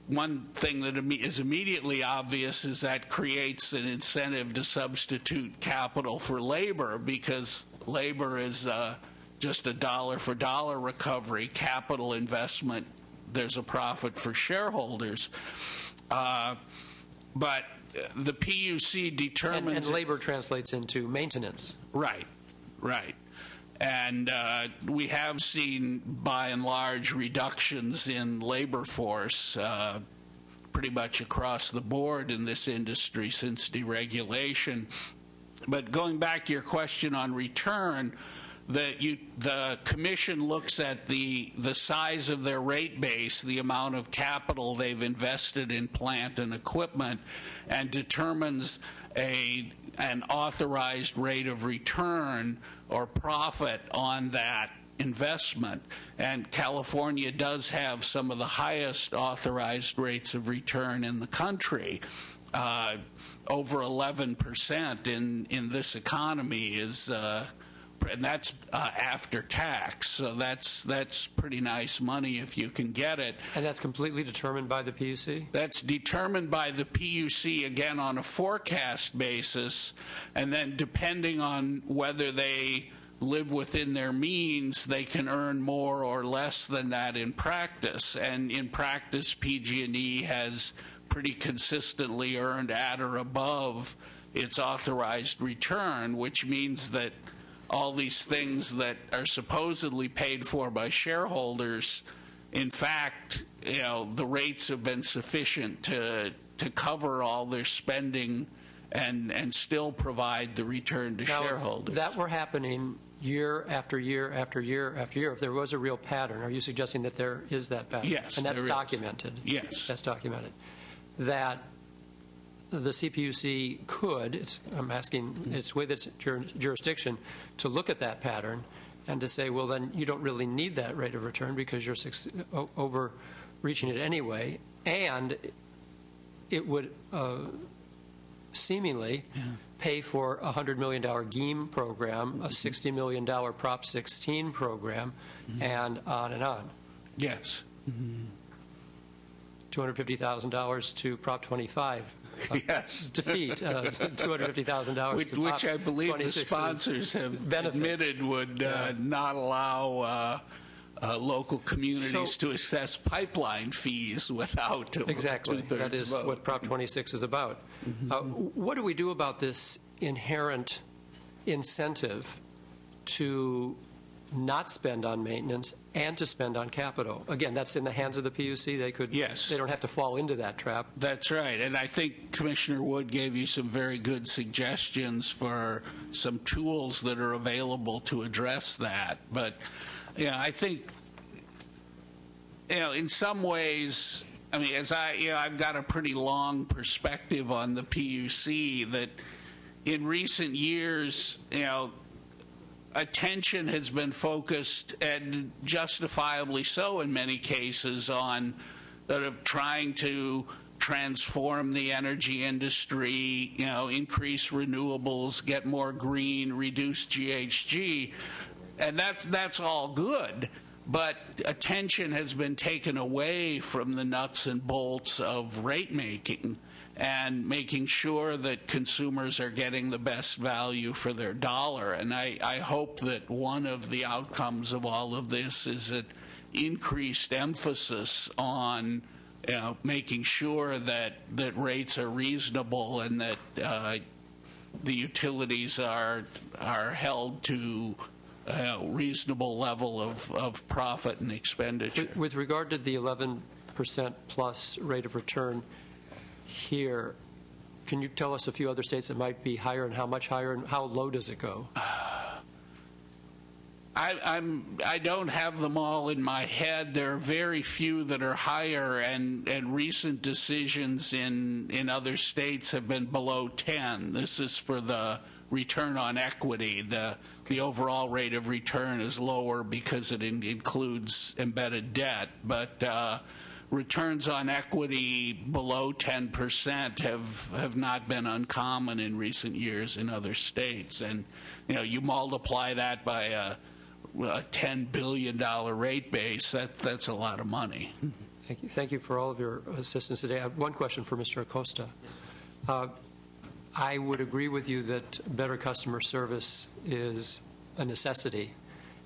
one thing that is immediately obvious is that creates an incentive to substitute capital for labor, because labor is just a dollar-for-dollar recovery. Capital investment, there's a profit for shareholders. But the PUC determines... And labor translates into maintenance. Right. And we have seen, by and large, reductions in labor force pretty much across the board in this industry since deregulation. But going back to your question on return, the Commission looks at the size of their rate base, the amount of capital they've invested in plant and equipment, and determines an authorized rate of return or profit on that investment. And California does have some of the highest authorized rates of return in the country. Over 11% in this economy is... and that's after tax, so that's pretty nice money if you can get it. And that's completely determined by the PUC? That's determined by the PUC, again, on a forecast basis, and then depending on whether they live within their means, they can earn more or less than that in practice. And in practice, PG&E has pretty consistently earned at or above its authorized return, which means that all these things that are supposedly paid for by shareholders, in fact, the rates have been sufficient to cover all their spending and still provide the return to shareholders. If that were happening year after year after year after year, if there was a real pattern, are you suggesting that there is that pattern? Yes, and that's there documented? Is. Yes. That's documented. That the CPUC could, I'm asking, it's with its jurisdiction, to look at that pattern and to say, well, then you don't really need that rate of return because you're overreaching it anyway, and it would seemingly pay for a $100 million GEAM program, a $60 million Prop 16 program, and on and on. Yes. $250,000 to Prop 25. Yes. Defeat $250,000 to which I believe the sponsors have admitted would not allow local communities to assess pipeline fees without exactly. That is vote. What Prop 26 is about. What do we do about this inherent incentive to not spend on maintenance and to spend on capital? Again, that's in the hands of the PUC. They could. Yes. They don't have to fall into that trap. That's right. And I think Commissioner Wood gave you some very good suggestions for some tools that are available to address that. But, I think, in some ways, I mean, I've got a pretty long perspective on the PUC that in recent years, attention has been focused, and justifiably so in many cases, on sort of trying to transform the energy industry, increase renewables, get more green, reduce GHG, and that's all good. But attention has been taken away from the nuts and bolts of rate making and making sure that consumers are getting the best value for their dollar. And I hope that one of the outcomes of all of this is an increased emphasis on making sure that rates are reasonable and that the utilities are held to a reasonable level of profit and expenditure. With regard to the 11% plus rate of return here, can you tell us a few other states that might be higher and how much higher, and how low does it go? I don't have them all in my head. There are very few that are higher, and recent decisions in other states have been below 10. This is for the return on equity. The overall rate of return is lower because it includes embedded debt, but returns on equy below 10% have not been uncommon in recent years in other states. And you multiply that by a $10 billion rate base, that's a lot of money. Thank you. Thank you for all of your assistance today. I have one question for Mr. Acosta. I would agree with you that better customer service is a necessity,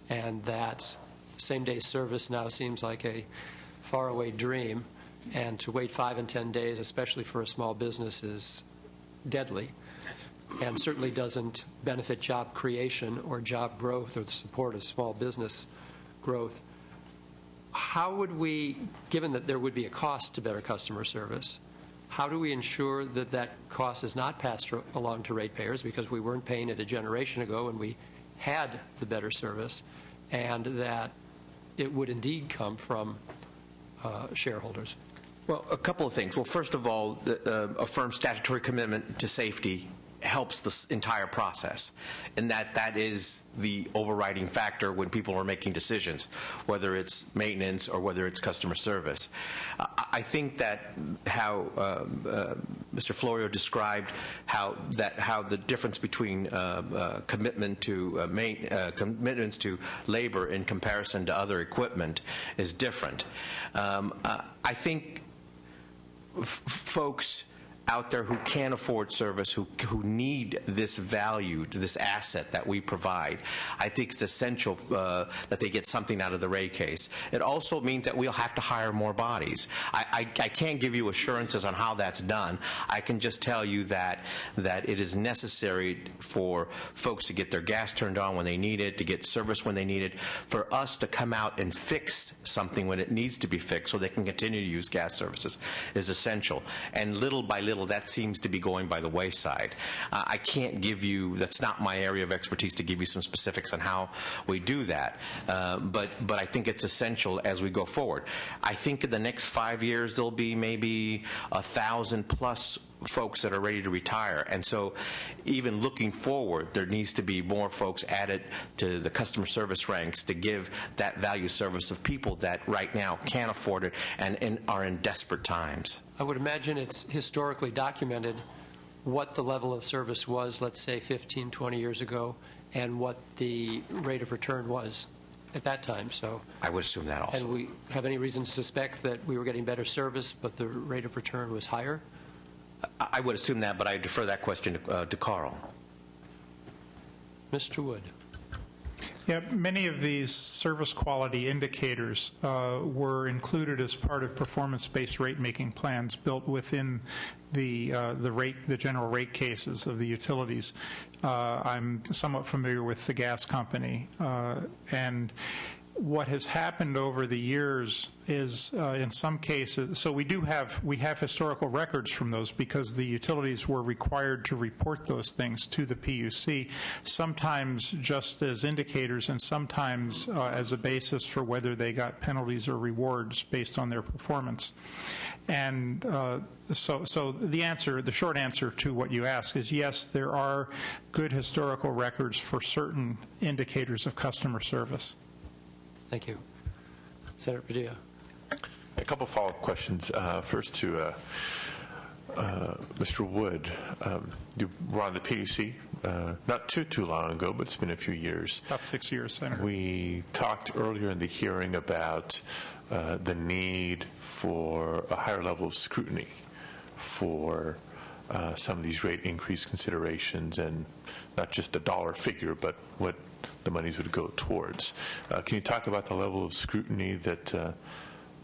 and that same-day service now seems like a faraway dream, and to wait 5 and 10 days, especially for a small business, is deadly, and certainly doesn't benefit job creation or job growth or the support of small business growth. How would we, given that there would be a cost to better customer service, how do we ensure that that cost is not passed along to ratepayers, because we weren't paying it a generation ago and we had the better service, and that it would indeed come from shareholders? Well, a couple of things. Well, first of all, a firm statutory commitment to safety helps this entire process, and that is the overriding factor when people are making decisions, whether it's maintenance or whether it's customer service. I think that how Mr. Florio described how the difference between commitments to labor in comparison to other equipment is different. I think folks out there who can't afford service, who need this value, this asset that we provide, I think it's essential that they get something out of the rate case. It also means that we'll have to hire more bodies. I can't give you assurances on how that's done. I can just tell you that it is necessary for folks to get their gas turned on when they need it, to get service when they need it, for us to come out and fix something when it needs to be fixed so they can continue to use gas services is essential. And little by little, that seems to be going by the wayside. I can't give you, that's not my area of expertise to give you some specifics on how we do that, but I think it's essential as we go forward. I think in the next 5 years there'll be maybe 1,000 plus folks that are ready to retire, and so even looking forward, there needs to be more folks added to the customer service ranks to give that value service of people that right now can't afford it and are in desperate times. I would imagine it's historically documented what the level of service was, let's say 15, 20 years ago, and what the rate of return was at that time. So I would assume that also. And we have any reason to suspect that we were getting better service, but the rate of return was higher? I would assume that, but I defer that question to Carl. Mr. Wood. Yeah, many of these service quality indicators were included as part of performance-based rate-making plans built within the general rate cases of the utilities. I'm somewhat familiar with the gas company, and what has happened over the years is, in some cases, so we have historical records from those because the utilities were required to report those things to the PUC, sometimes just as indicators and sometimes as a basis for whether they got penalties or rewards based on their performance. And so the short answer to what you ask is yes, there are good historical records for certain indicators of customer service. Thank you. Senator Padilla. A couple follow-up questions. First to Mr. Wood. You were on the PUC not too long ago, but it's been a few years. About 6 years, Senator. We talked earlier in the hearing about the need for a higher level of scrutiny for some of these rate increase considerations, and not just a dollar figure, but what the monies would go towards. Can you talk about the level of scrutiny that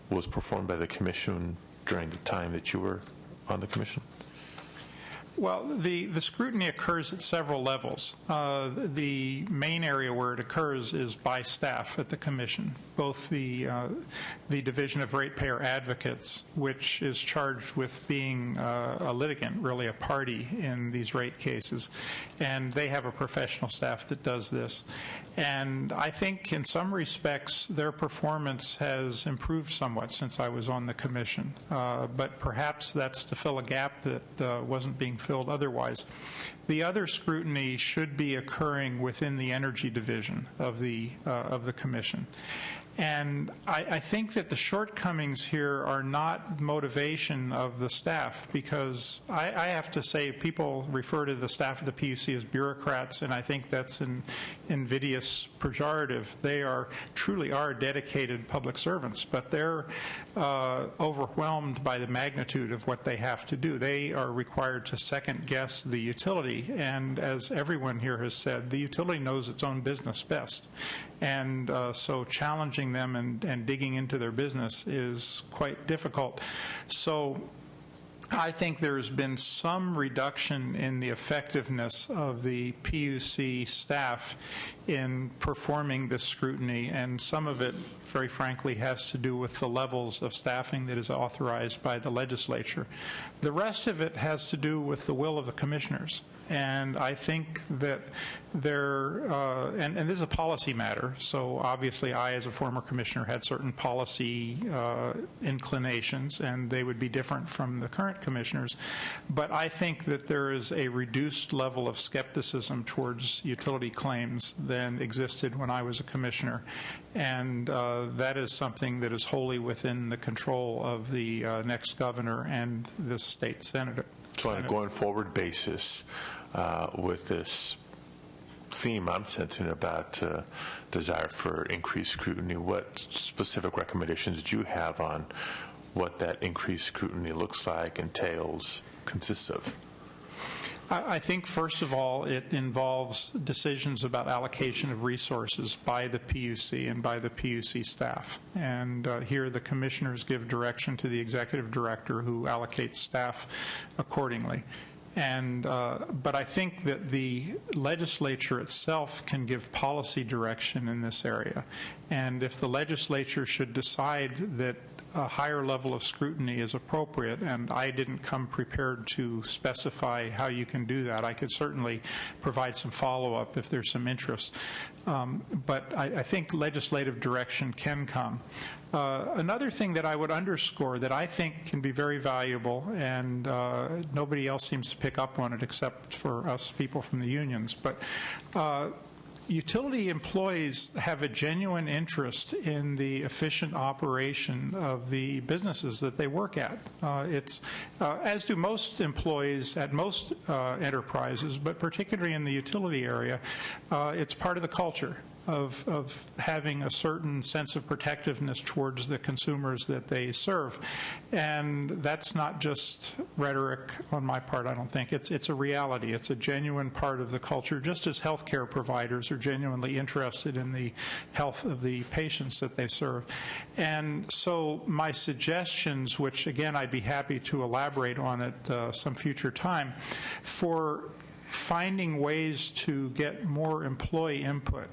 was performed by the Commission during the time that you were on the Commission? Well, the scrutiny occurs at several levels. The main area where it occurs is by staff at the Commission, both the Division of Ratepayer Advocates, which is charged with being a litigant, really a party in these rate cases, and they have a professional staff that does this. And I think in some respects their performance has improved somewhat since I was on the Commission, but perhaps that's to fill a gap that wasn't being filled otherwise. The other scrutiny should be occurring within the Energy Division of the Commission. And I think that the shortcomings here are not motivation of the staff, because I have to say people refer to the staff of the PUC as bureaucrats, and I think that's an invidious pejorative. They truly are dedicated public servants, but they're overwhelmed by the magnitude of what they have to do. They are required to second guess the utility, and as everyone here has said, the utility knows its own business best. And so challenging them and digging into their business is quite difficult. So I think there's been some reduction in the effectiveness of the PUC staff in performing this scrutiny, and some of it, very frankly, has to do with the levels of staffing that is authorized by the legislature. The rest of it has to do with the will of the commissioners. And I think that and this is a policy matter, so obviously I, as a former commissioner, had certain policy inclinations, and they would be different from the current commissioners. But I think that there is a reduced level of skepticism towards utility claims than existed when I was a commissioner. And that is something that is wholly within the control of the next governor and the state senator. So on a going forward basis, with this theme I'm sensing about desire for increased scrutiny, what specific recommendations do you have on what that increased scrutiny looks like, entails, consists of? I think, first of all, it involves decisions about allocation of resources by the PUC and by the PUC staff. And here the commissioners give direction to the executive director, who allocates staff accordingly. And but I think that the legislature itself can give policy direction in this area. And if the legislature should decide that a higher level of scrutiny is appropriate, and I didn't come prepared to specify how you can do that. I could certainly provide some follow-up if there's some interest. But I think legislative direction can come. Another thing that I would underscore that I think can be very valuable, and nobody else seems to pick up on it except for us people from the unions, but utility employees have a genuine interest in the efficient operation of the businesses that they work at. As do most employees at most enterprises, but particularly in the utility area, it's part of the culture of having a certain sense of protectiveness towards the consumers that they serve. And that's not just rhetoric on my part, I don't think. It's a reality. It's a genuine part of the culture, just as healthcare providers are genuinely interested in the health of the patients that they serve. And so my suggestions, which again I'd be happy to elaborate on at some future time, for finding ways to get more employee input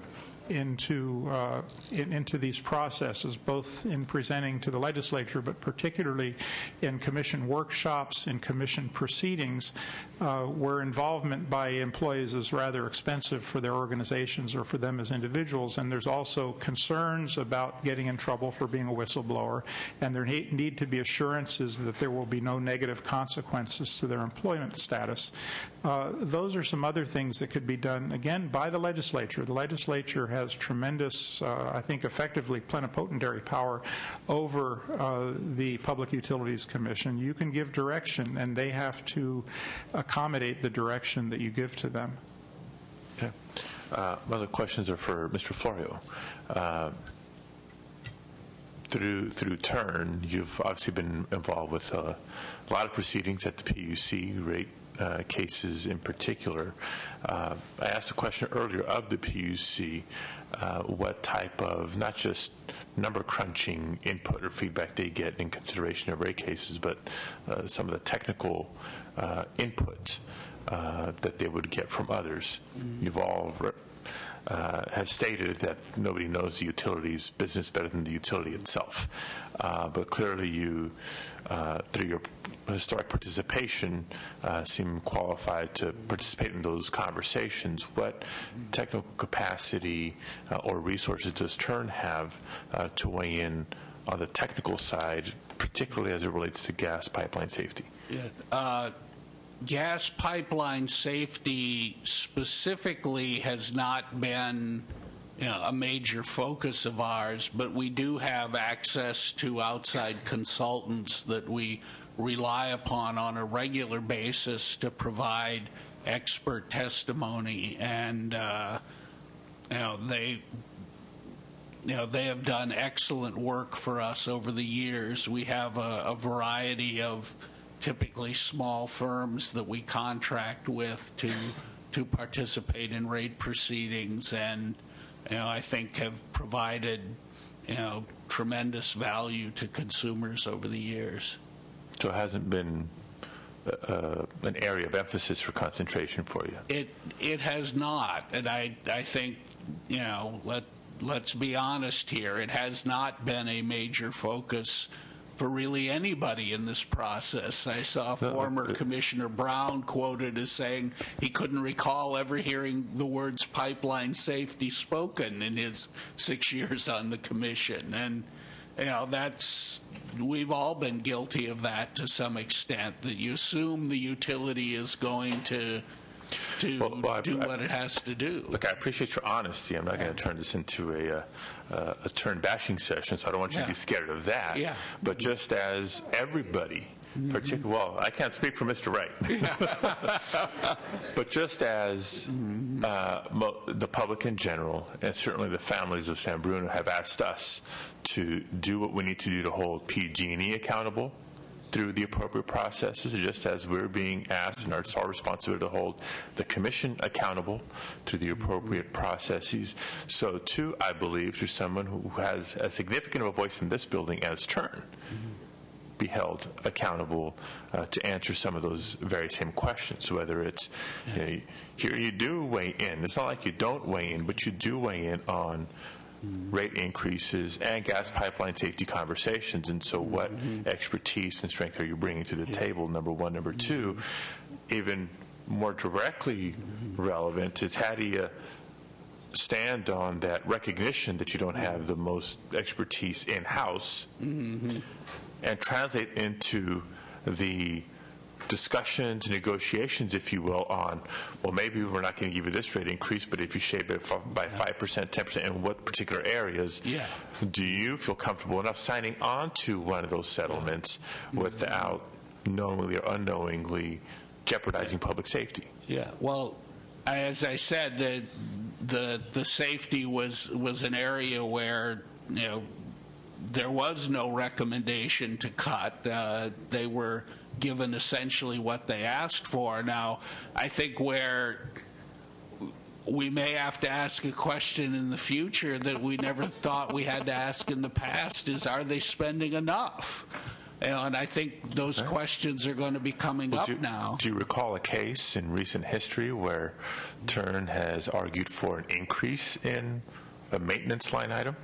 into these processes, both in presenting to the legislature, but particularly in commission workshops, in commission proceedings, where involvement by employees is rather expensive for their organizations or for them as individuals, and there's also concerns about getting in trouble for being a whistleblower, and there need to be assurances that there will be no negative consequences to their employment status. Those are some other things that could be done, again, by the legislature. The legislature has tremendous, I think, effectively plenipotentiary power over the Public Utilities Commission. You can give direction, and they have to accommodate the direction that you give to them. Okay. My other questions are for Mr. Florio. Through turn, you've obviously been involved with a lot of proceedings at the PUC, rate cases in particular. I asked a question earlier of the PUC, what type of, not just number crunching input or feedback they get in consideration of rate cases, but some of the technical input that they would get from others. You've all have stated that nobody knows the utilities business better than the utility itself. But clearly you, through your historic participation, seem qualified to participate in those conversations. What technical capacity or resources does TURN have to weigh in on the technical side, particularly as it relates to gas pipeline safety? Yeah. Gas pipeline safety specifically has not been a major focus of ours, but we do have access to outside consultants that we rely upon on a regular basis to provide expert testimony, and they have done excellent work for us over the years. We have a variety of typically small firms that we contract with to participate in rate proceedings, and I think have provided tremendous value to consumers over the years. So it hasn't been an area of emphasis for concentration for you? It has not, and I think let's be honest here. It has not been a major focus for really anybody in this process. I saw former Commissioner Brown quoted as saying he couldn't recall ever hearing the words pipeline safety spoken in his 6 years on the commission. And we've all been guilty of that to some extent, that you assume the utility is going to do what it has to do. Look, I appreciate your honesty. I'm not going to turn this into a turn bashing session, so I don't want you to be scared of that. Yeah. But just as everybody, particularly, well, I can't speak for Mr. Wright, but just as the public in general, and certainly the families of San Bruno have asked us to do what we need to do to hold PG&E accountable through the appropriate processes, just as we're being asked, and it's our responsibility to hold the Commission accountable through the appropriate processes. So, too, I believe, through someone who has as significant of a voice in this building as TURN, be held accountable to answer some of those very same questions, whether it's, here you do weigh in. It's not like you don't weigh in, but you do weigh in on rate increases and gas pipeline safety conversations. And so what expertise and strength are you bringing to the table, number one? Number two, even more directly relevant is, how do you stand on that recognition that you don't have the most expertise in-house and translate into the discussions, negotiations, if you will, on, well, maybe we're not going to give you this rate increase, but if you shape it by 5%, 10%, in what particular areas, do you feel comfortable enough signing on to one of those settlements without knowingly or unknowingly jeopardizing public safety? Yeah, well, as I said, the safety was an area where, there was no recommendation to cut. They were given essentially what they asked for. Now, I think where we may have to ask a question in the future that we never thought we had to ask in the past is, are they spending enough? And I think those questions are going to be coming up now. Do you recall a case in recent history where TURN has argued for an increase in a maintenance line item?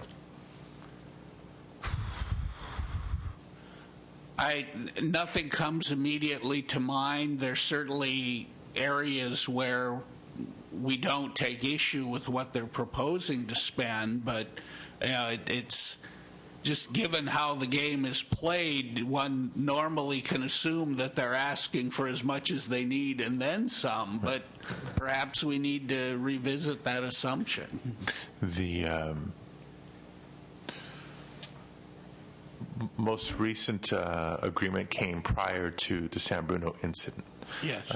Nothing comes immediately to mind. There's certainly areas where we don't take issue with what they're proposing to spend, but it's just, given how the game is played, one normally can assume that they're asking for as much as they need and then some, but perhaps we need to revisit that assumption. The most recent agreement came prior to the San Bruno incident. Yes.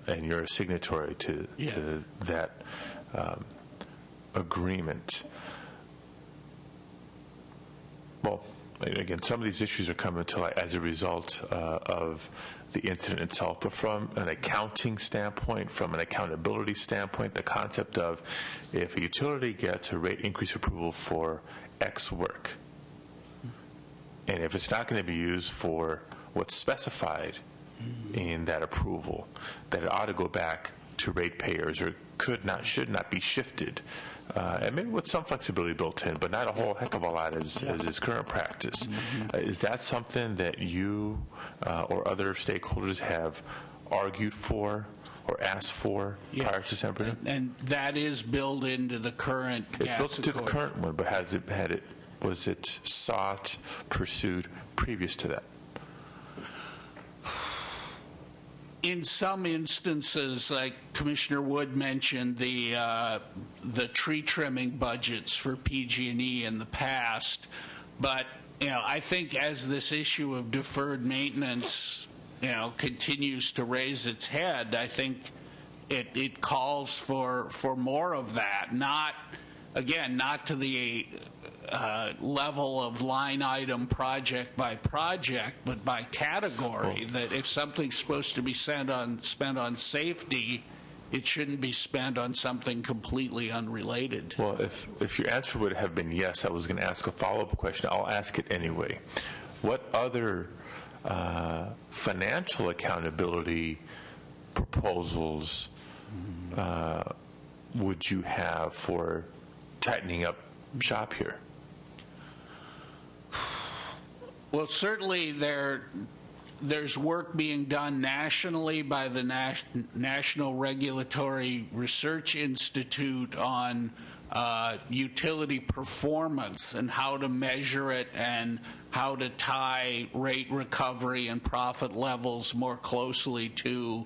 And you're a signatory to that agreement. Well, again, some of these issues are coming to light as a result of the incident itself, but from an accounting standpoint, from an accountability standpoint, the concept of if a utility gets a rate increase approval for X work, and if it's not going to be used for what's specified in that approval, that it ought to go back to ratepayers, or should not be shifted, and maybe with some flexibility built in, but not a whole heck of a lot as is current practice. Is that something that you or other stakeholders have argued for or asked for prior to San Bruno? And that is built into the current It's gas built into the accord. current one, but was it sought, pursued previous to that? In some instances, like Commissioner Wood mentioned, the tree trimming budgets for PG&E in the past, but I think as this issue of deferred maintenance continues to raise its head, I think it calls for more of that. Not to the level of line item project by project, but by category, that if something's supposed to be spent on safety, it shouldn't be spent on something completely unrelated. Well, if your answer would have been yes, I was going to ask a follow-up question. I'll ask it anyway. What other financial accountability proposals would you have for tightening up shop here? Well, certainly there's work being done nationally by the National Regulatory Research Institute on utility performance and how to measure it and how to tie rate recovery and profit levels more closely to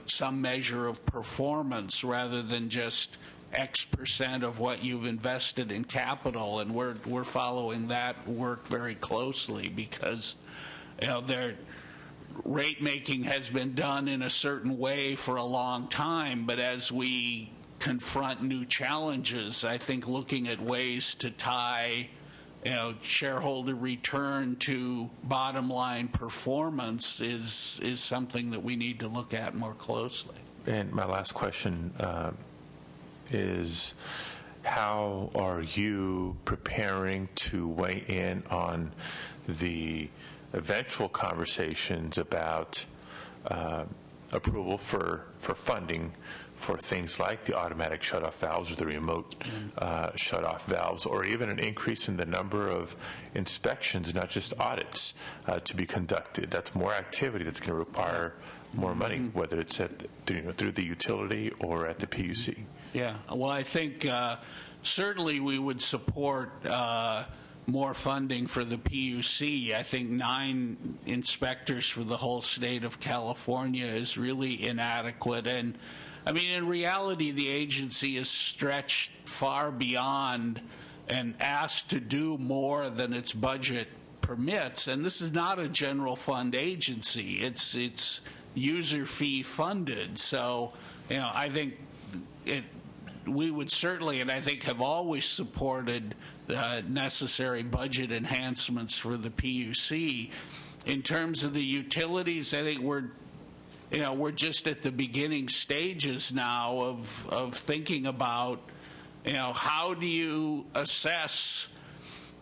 some measure of performance rather than just X% of what you've invested in capital, and we're following that work very closely because their rate making has been done in a certain way for a long time, but as we confront new challenges, I think looking at ways to tie shareholder return to bottom line performance is something that we need to look at more closely. And my last question is, how are you preparing to weigh in on the eventual conversations about approval for funding for things like the automatic shutoff valves or the remote shutoff valves, or even an increase in the number of inspections, not just audits, to be conducted? That's more activity that's going to require more money, whether it's through the utility or at the PUC. Yeah, well, I think certainly we would support more funding for the PUC. I think 9 inspectors for the whole state of California is really inadequate. And, I mean, in reality, the agency is stretched far beyond and asked to do more than its budget permits. And this is not a general fund agency. It's user fee funded. So, I think we would certainly, and I think have always supported necessary budget enhancements for the PUC. In terms of the utilities, I think we're just at the beginning stages now of thinking about how do you assess.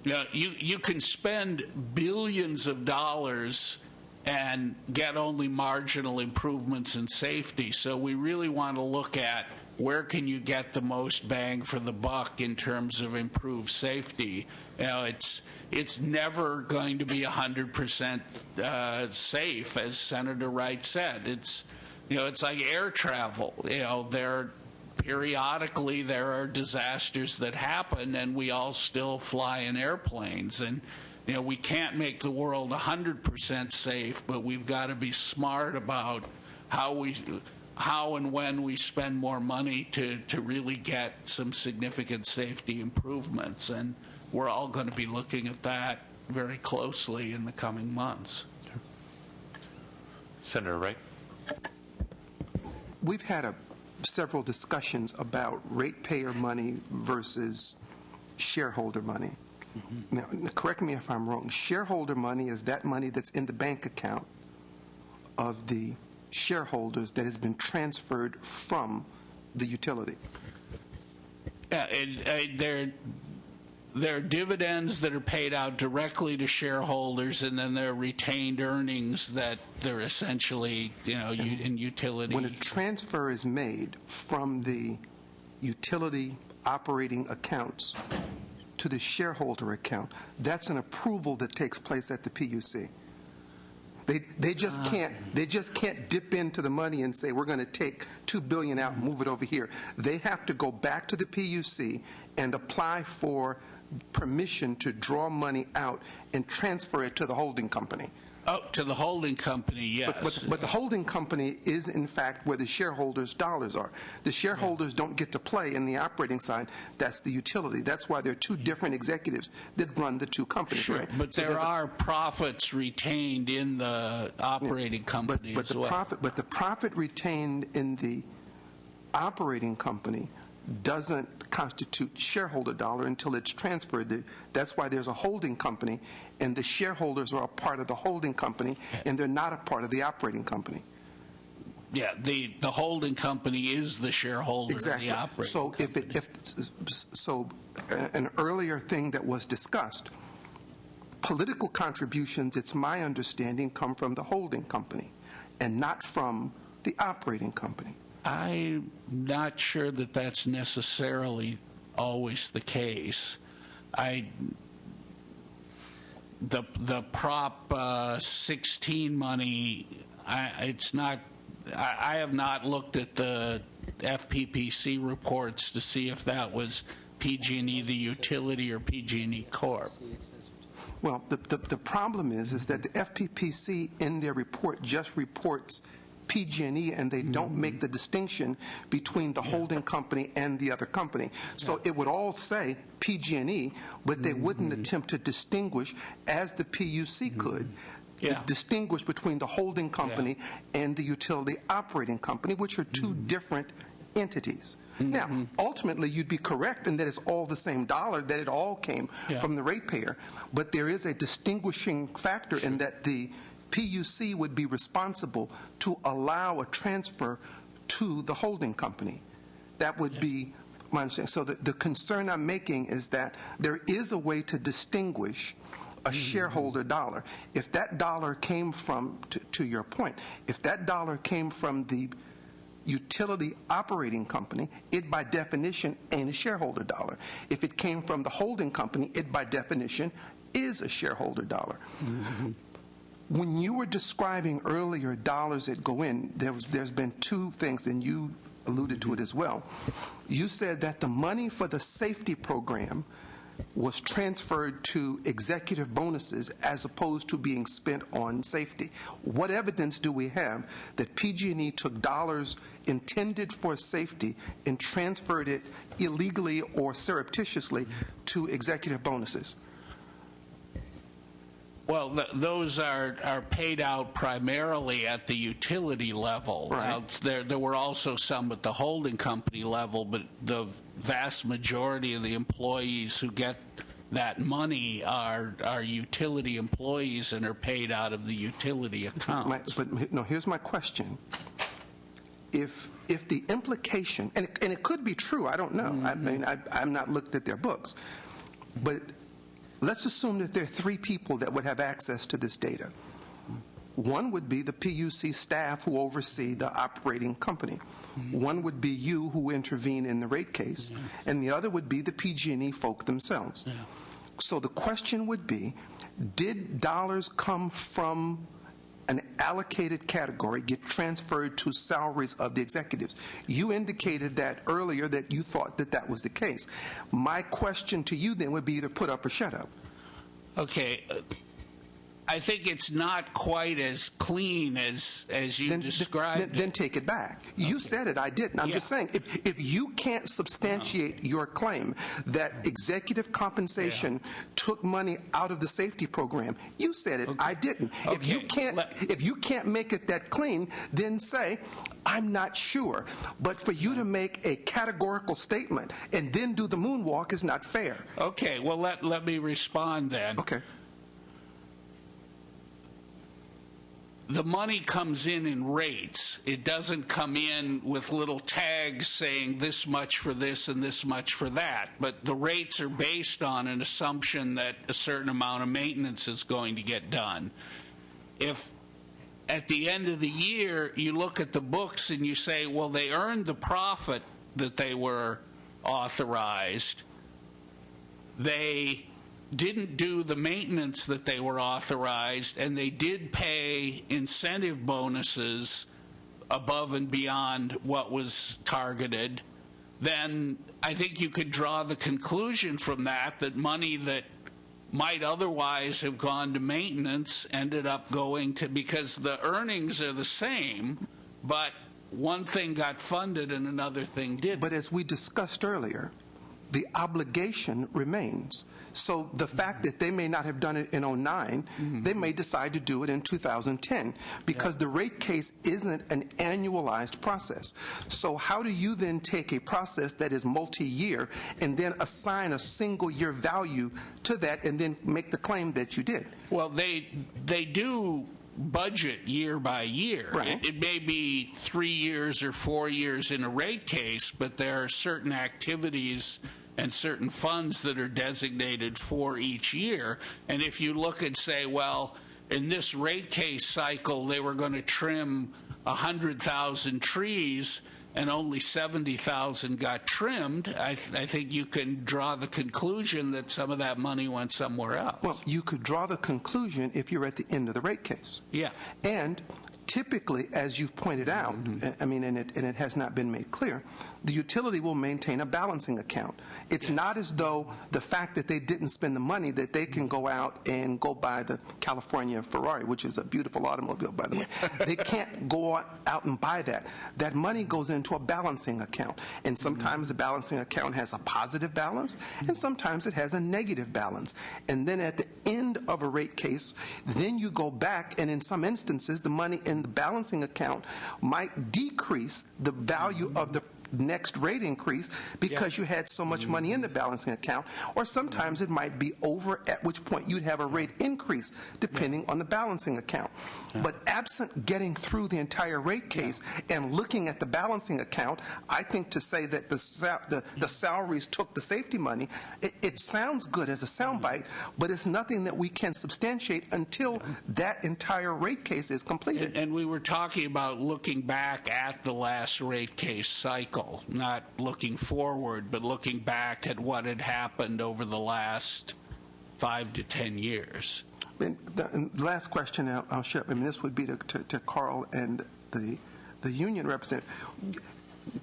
You can spend billions of dollars and get only marginal improvements in safety. So we really want to look at where can you get the most bang for the buck in terms of improved safety. It's never going to be 100% safe, as Senator Wright said. It's like air travel. Periodically there are disasters that happen, and we all still fly in airplanes. And we can't make the world 100% safe, but we've got to be smart about how and when we spend more money to really get some significant safety improvements. And we're all going to be looking at that very closely in the coming months. Senator Wright? We've had several discussions about ratepayer money versus shareholder money. Now, correct me if I'm wrong, shareholder money is that money that's in the bank account of the shareholders that has been transferred from the utility. Yeah, there are dividends that are paid out directly to shareholders, and then there are retained earnings that they're essentially, in utility. When a transfer is made from the utility operating accounts to the shareholder account, that's an approval that takes place at the PUC. They just can't dip into the money and say we're going to take $2 billion out and move it over here. They have to go back to the PUC and apply for permission to draw money out and transfer it to the holding company. Oh, to the holding company, yes. But the holding company is, in fact, where the shareholders' dollars are. The shareholders don't get to play in the operating side. That's the utility. That's why there are two different executives that run the two companies, Sure, right? but So there are profits retained in the operating company as well. But the profit retained in the operating company doesn't constitute shareholder dollar until it's transferred. That's why there's a holding company, and the shareholders are a part of the holding company, and they're not a part of the operating company. Yeah, the holding company is the shareholder of the operating company. So an earlier thing that was discussed, political contributions, it's my understanding, come from the holding company and not from the operating company. I'm not sure that that's necessarily always the case. The Prop 16 money, I have not looked at the FPPC reports to see if that was PG&E the utility or PG&E Corp. Well, the problem is that the FPPC in their report just reports PG&E, and they don't make the distinction between the holding company and the other company. So it would all say PG&E, but they wouldn't attempt to distinguish, as the PUC could, distinguish between the holding company and the utility operating company, which are two different entities. Now, ultimately, you'd be correct in that it's all the same dollar, that it all came from the ratepayer, but there is a distinguishing factor in that the PUC would be responsible to allow a transfer to the holding company. That would be my understanding. So the concern I'm making is that there is a way to distinguish a shareholder dollar. If that dollar came from, to your point, if that dollar came from the utility operating company, it by definition ain't a shareholder dollar. If it came from the holding company, it by definition is a shareholder dollar. When you were describing earlier dollars that go in, there's been two things, and you alluded to it as well. You said that the money for the safety program was transferred to executive bonuses as opposed to being spent on safety. What evidence do we have that PG&E took dollars intended for safety and transferred it illegally or surreptitiously to executive bonuses? Well, those are paid out primarily at the utility level. Right. There were also some at the holding company level, but the vast majority of the employees who get that money are utility employees and are paid out of the utility accounts. But here's my question. If the implication, and it could be true, I don't know. I mean, I've not looked at their books, but let's assume that there are three people that would have access to this data. One would be the PUC staff who oversee the operating company. One would be you who intervene in the rate case, and the other would be the PG&E folk themselves. So the question would be, did dollars come from an allocated category get transferred to salaries of the executives? You indicated that earlier, that you thought that that was the case. My question to you then would be either put up or shut up. Okay. I think it's not quite as clean as you described. Then take it back. You said it, I didn't. I'm just saying, if you can't substantiate your claim that executive compensation took money out of the safety program, you said it, I didn't. If you can't make it that clean, then say, I'm not sure. But for you to make a categorical statement and then do the moonwalk is not fair. Okay, well, let me respond then. Okay. The money comes in rates. It doesn't come in with little tags saying this much for this and this much for that. But the rates are based on an assumption that a certain amount of maintenance is going to get done. If at the end of the year you look at the books and you say, well, they earned the profit that they were authorized, they didn't do the maintenance that they were authorized, and they did pay incentive bonuses above and beyond what was targeted, then I think you could draw the conclusion from that that money that might otherwise have gone to maintenance ended up going to, because the earnings are the same, but one thing got funded and another thing didn't. But as we discussed earlier, the obligation remains. So the fact that they may not have done it in 2009, they may decide to do it in 2010 because the rate case isn't an annualized process. So how do you then take a process that is multi-year and then assign a single year value to that and then make the claim that you did? Well, they do budget year by year. Right. It may be 3 years or 4 years in a rate case, but there are certain activities and certain funds that are designated for each year. And if you look and say, well, in this rate case cycle, they were going to trim 100,000 trees and only 70,000 got trimmed, I think you can draw the conclusion that some of that money went somewhere else. Well, you could draw the conclusion if you're at the end of the rate case. Yeah. And typically, as you've pointed out, I mean, and it has not been made clear, the utility will maintain a balancing account. It's not as though the fact that they didn't spend the money that they can go out and go buy the California Ferrari, which is a beautiful automobile, by the way. They can't go out and buy that. That money goes into a balancing account. And sometimes the balancing account has a positive balance, and sometimes it has a negative balance. And then at the end of a rate case, then you go back, and in some instances, the money in the balancing account might decrease the value of the next rate increase because you had so much money in the balancing account, or sometimes it might be over, at which point you'd have a rate increase depending on the balancing account. But absent getting through the entire rate case and looking at the balancing account, I think to say that the salaries took the safety money, it sounds good as a soundbite, but it's nothing that we can substantiate until that entire rate case is completed. And we were talking about looking back at the last rate case cycle, not looking forward, but looking back at what had happened over the last 5 to 10 years. And the last question I'll share, I mean, this would be to Carl and the union representative.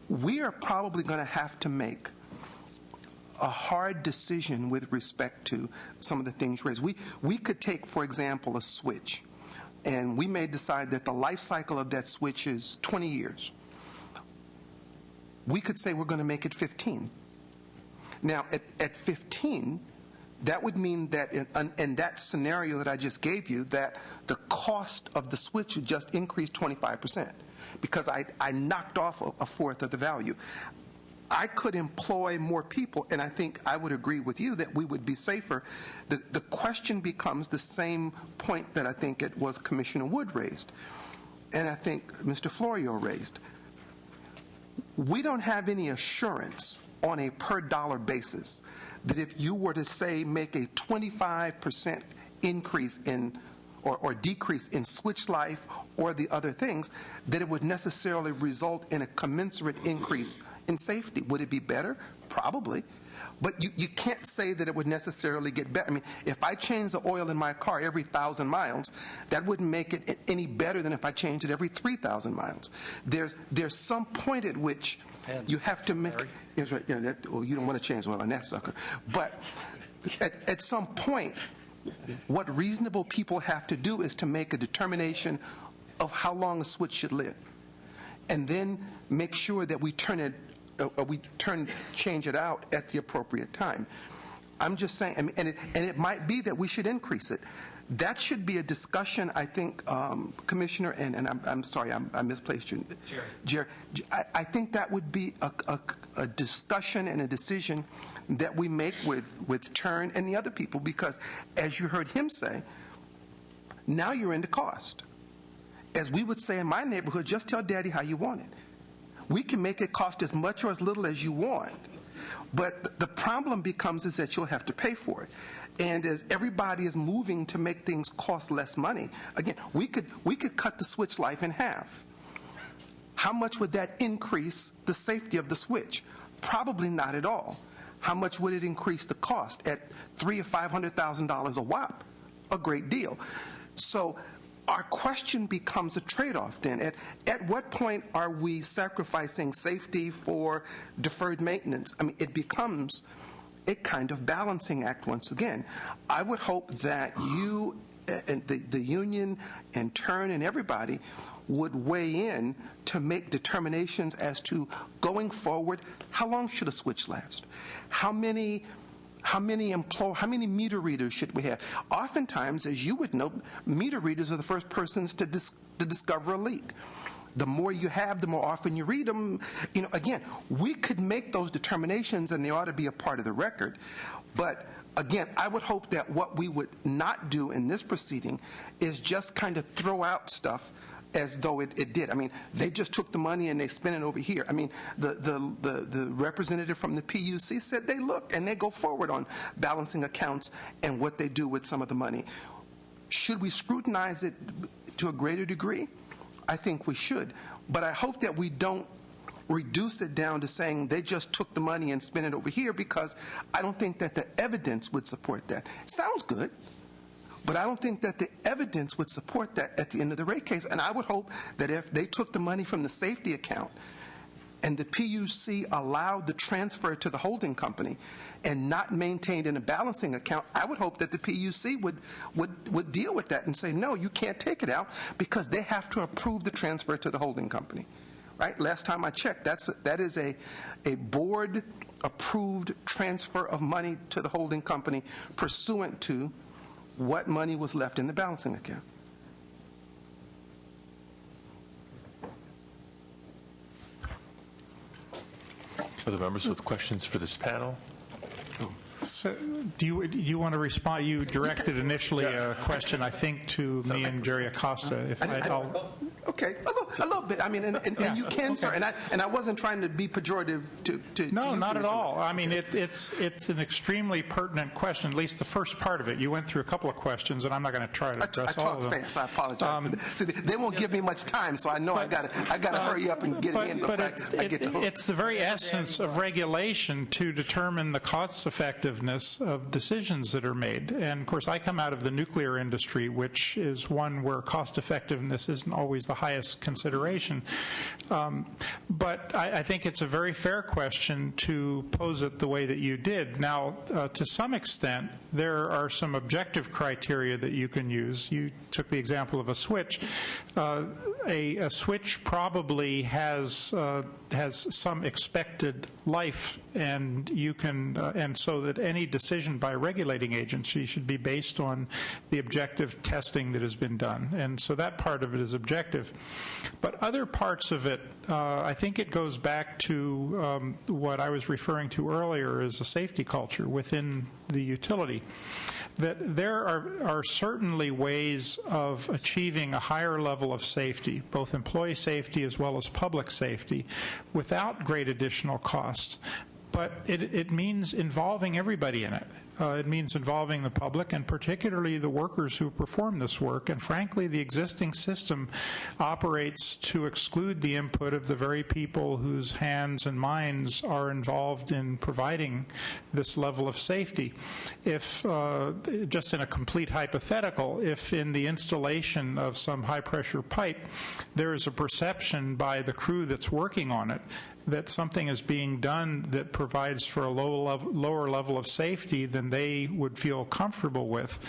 We are probably going to have to make a hard decision with respect to some of the things raised. We could take, for example, a switch, and we may decide that the life cycle of that switch is 20 years. We could say we're going to make it 15. Now, at 15, that would mean that in that scenario that I just gave you, that the cost of the switch would just increase 25% because I knocked off a fourth of the value. I could employ more people, and I think I would agree with you that we would be safer. The question becomes the same point that I think it was Commissioner Wood raised, and I think Mr. Florio raised. We don't have any assurance on a per dollar basis that if you were to, say, make a 25% increase in or decrease in switch life or the other things, that it would necessarily result in a commensurate increase in safety. Would it be better? Probably. But you can't say that it would necessarily get better. I mean, if I change the oil in my car every 1,000 miles, that wouldn't make it any better than if I changed it every 3,000 miles. There's some point at which you have to make. Yes, right. You don't want to change oil on that sucker. But at some point, what reasonable people have to do is to make a determination of how long a switch should live, and then make sure that we change it out at the appropriate time. I'm just saying, and it might be that we should increase it. That should be a discussion, I think, Commissioner, and I'm sorry, I misplaced you. Sure. Jerry, I think that would be a discussion and a decision that we make with Turn and the other people, because as you heard him say, now you're into cost. As we would say in my neighborhood, just tell Daddy how you want it. We can make it cost as much or as little as you want, but the problem becomes is that you'll have to pay for it. And as everybody is moving to make things cost less money, again, we could cut the switch life in half. How much would that increase the safety of the switch? Probably not at all. How much would it increase the cost? At $300,000 or $500,000 a whop? A great deal. So our question becomes a trade-off then. At what point are we sacrificing safety for deferred maintenance? I mean, it becomes a kind of balancing act once again. I would hope that you and the union and Turn and everybody would weigh in to make determinations as to, going forward, how long should a switch last? How many meter readers should we have? Oftentimes, as you would know, meter readers are the first persons to discover a leak. The more you have, the more often you read them. You know, again, we could make those determinations, and they ought to be a part of the record. But again, I would hope that what we would not do in this proceeding is just kind of throw out stuff as though it did. I mean, they just took the money and they spent it over here. I mean, the representative from the PUC said they look and they go forward on balancing accounts and what they do with some of the money. Should we scrutinize it to a greater degree? I think we should. But I hope that we don't reduce it down to saying they just took the money and spent it over here, because I don't think that the evidence would support that. It sounds good, but I don't think that the evidence would support that at the end of the rate case. And I would hope that if they took the money from the safety account and the PUC allowed the transfer to the holding company and not maintained in a balancing account, I would hope that the PUC would deal with that and say, no, you can't take it out, because they have to approve the transfer to the holding company. Right? Last time I checked, that is a board-approved transfer of money to the holding company pursuant to what money was left in the balancing account. Other members with questions for this panel? So, do you want to respond? You directed initially a question, I think, to me and Jerry Acosta. If okay, a little bit. I mean, and you can, sir. And I wasn't trying to be pejorative to no, you, not at all. I mean, it's an extremely pertinent question. At least the first part of it. You went through a couple of questions, and I'm not going to try to address all of them. I talk fast. I apologize. See, they won't give me much time, so I know I got to hurry up and get it in. But it's the very essence of regulation to determine the cost effectiveness of decisions that are made. And of course, I come out of the nuclear industry, which is one where cost effectiveness isn't always the highest consideration. But I think it's a very fair question to pose it the way that you did. Now, to some extent, there are some objective criteria that you can use. You took the example of a switch. A switch probably has some expected life, and you can and so that any decision by a regulating agency should be based on the objective testing that has been done, and so that part of it is objective. But other parts of it, I think it goes back to what I was referring to earlier as a safety culture within the utility. That there are certainly ways of achieving a higher level of safety, both employee safety as well as public safety, without great additional costs. But it means involving everybody in it. It means involving the public, and particularly the workers who perform this work. And frankly, the existing system operates to exclude the input of the very people whose hands and minds are involved in providing this level of safety. If, just in a complete hypothetical, if in the installation of some high-pressure pipe, there is a perception by the crew that's working on it that something is being done that provides for a lower level of safety than and they would feel comfortable with,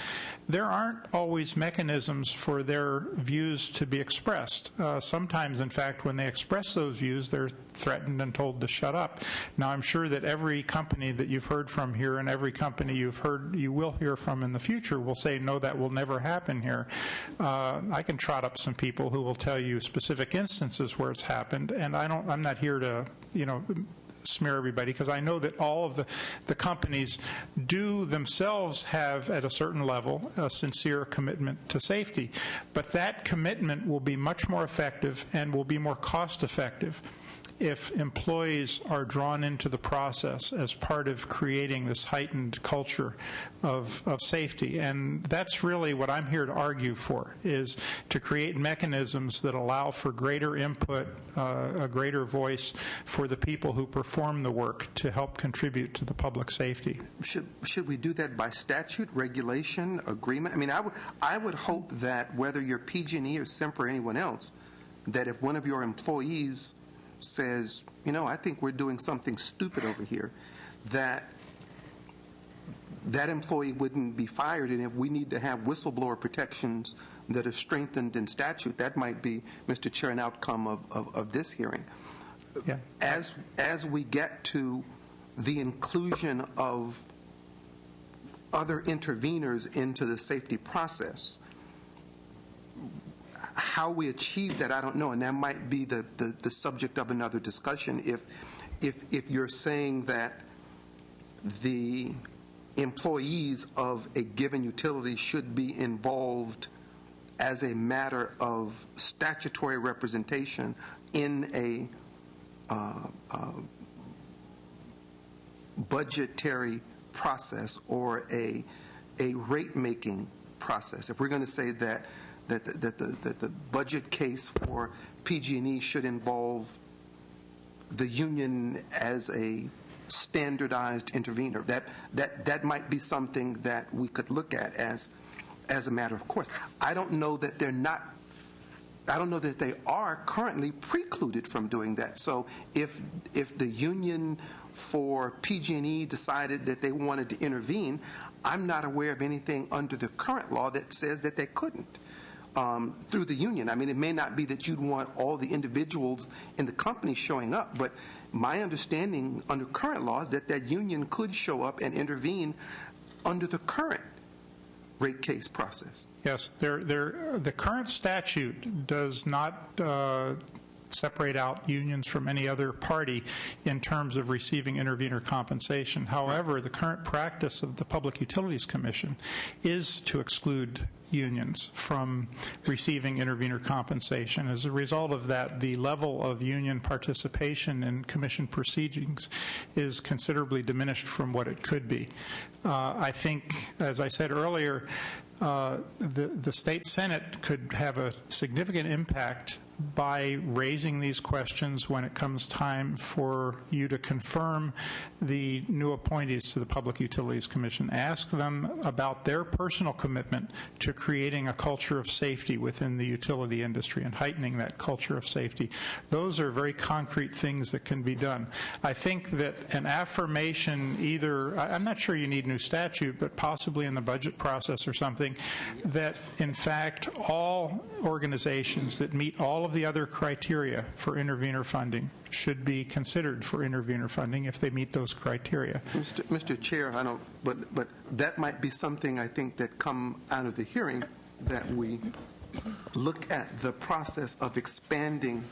there aren't always mechanisms for their views to be expressed. Sometimes, in fact, when they express those views, they're threatened and told to shut up. Now, I'm sure that every company that you've heard from here and every company you will hear from in the future will say, no, that will never happen here. I can trot up some people who will tell you specific instances where it's happened, and I'm not here to, smear everybody, because I know that all of the companies do themselves have, at a certain level, a sincere commitment to safety. But that commitment will be much more effective and will be more cost effective if employees are drawn into the process as part of creating this heightened culture of safety. And that's really what I'm here to argue for, is to create mechanisms that allow for greater input, a greater voice for the people who perform the work to help contribute to the public safety. Should we do that by statute, regulation, agreement? I mean, I would hope that whether you're PG&E or SEMPR or anyone else, that if one of your employees says, I think we're doing something stupid over here, that employee wouldn't be fired. And if we need to have whistleblower protections that are strengthened in statute, that might be, Mr. Chair, an outcome of this hearing. Yeah. As we get to the inclusion of other interveners into the safety process, how we achieve that, I don't know, and that might be the subject of another discussion. If you're saying that the employees of a given utility should be involved as a matter of statutory representation in a budgetary process or a rate-making process, if we're going to say that the budget case for PG&E should involve the union as a standardized intervener, that might be something that we could look at as a matter of course. I don't know that they are currently precluded from doing that. So if the union for PG&E decided that they wanted to intervene, I'm not aware of anything under the current law that says that they couldn't. Through the union. I mean, it may not be that you'd want all the individuals in the company showing up, but my understanding under current law is that union could show up and intervene under the current rate case process. Yes, the current statute does not separate out unions from any other party in terms of receiving intervener compensation. However, the current practice of the Public Utilities Commission is to exclude unions from receiving intervener compensation. As a result of that, the level of union participation in commission proceedings is considerably diminished from what it could be. I think, as I said earlier, the state Senate could have a significant impact by raising these questions when it comes time for you to confirm the new appointees to the Public Utilities Commission. Ask them about their personal commitment to creating a culture of safety within the utility industry and heightening that culture of safety. Those are very concrete things that can be done. I think that an affirmation either, I'm not sure you need new statute, but possibly in the budget process or something, that in fact all organizations that meet all of the other criteria for intervener funding should be considered for intervener funding if they meet those criteria. Mr. Chair, I don't, but that might be something I think that come out of the hearing, that we look at the process of expanding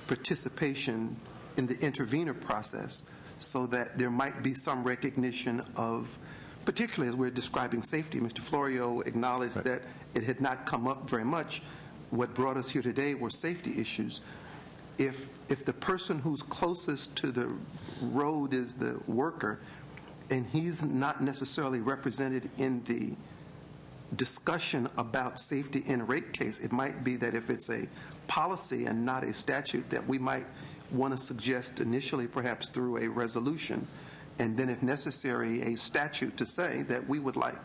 participation in the intervener process so that there might be some recognition of, particularly as we're describing safety. Mr. Florio acknowledged that it had not come up very much. What brought us here today were safety issues. If the person who's closest to the road is the worker, and he's not necessarily represented in the discussion about safety in a rate case, it might be that if it's a policy and not a statute, that we might want to suggest initially perhaps through a resolution, and then if necessary a statute to say that we would like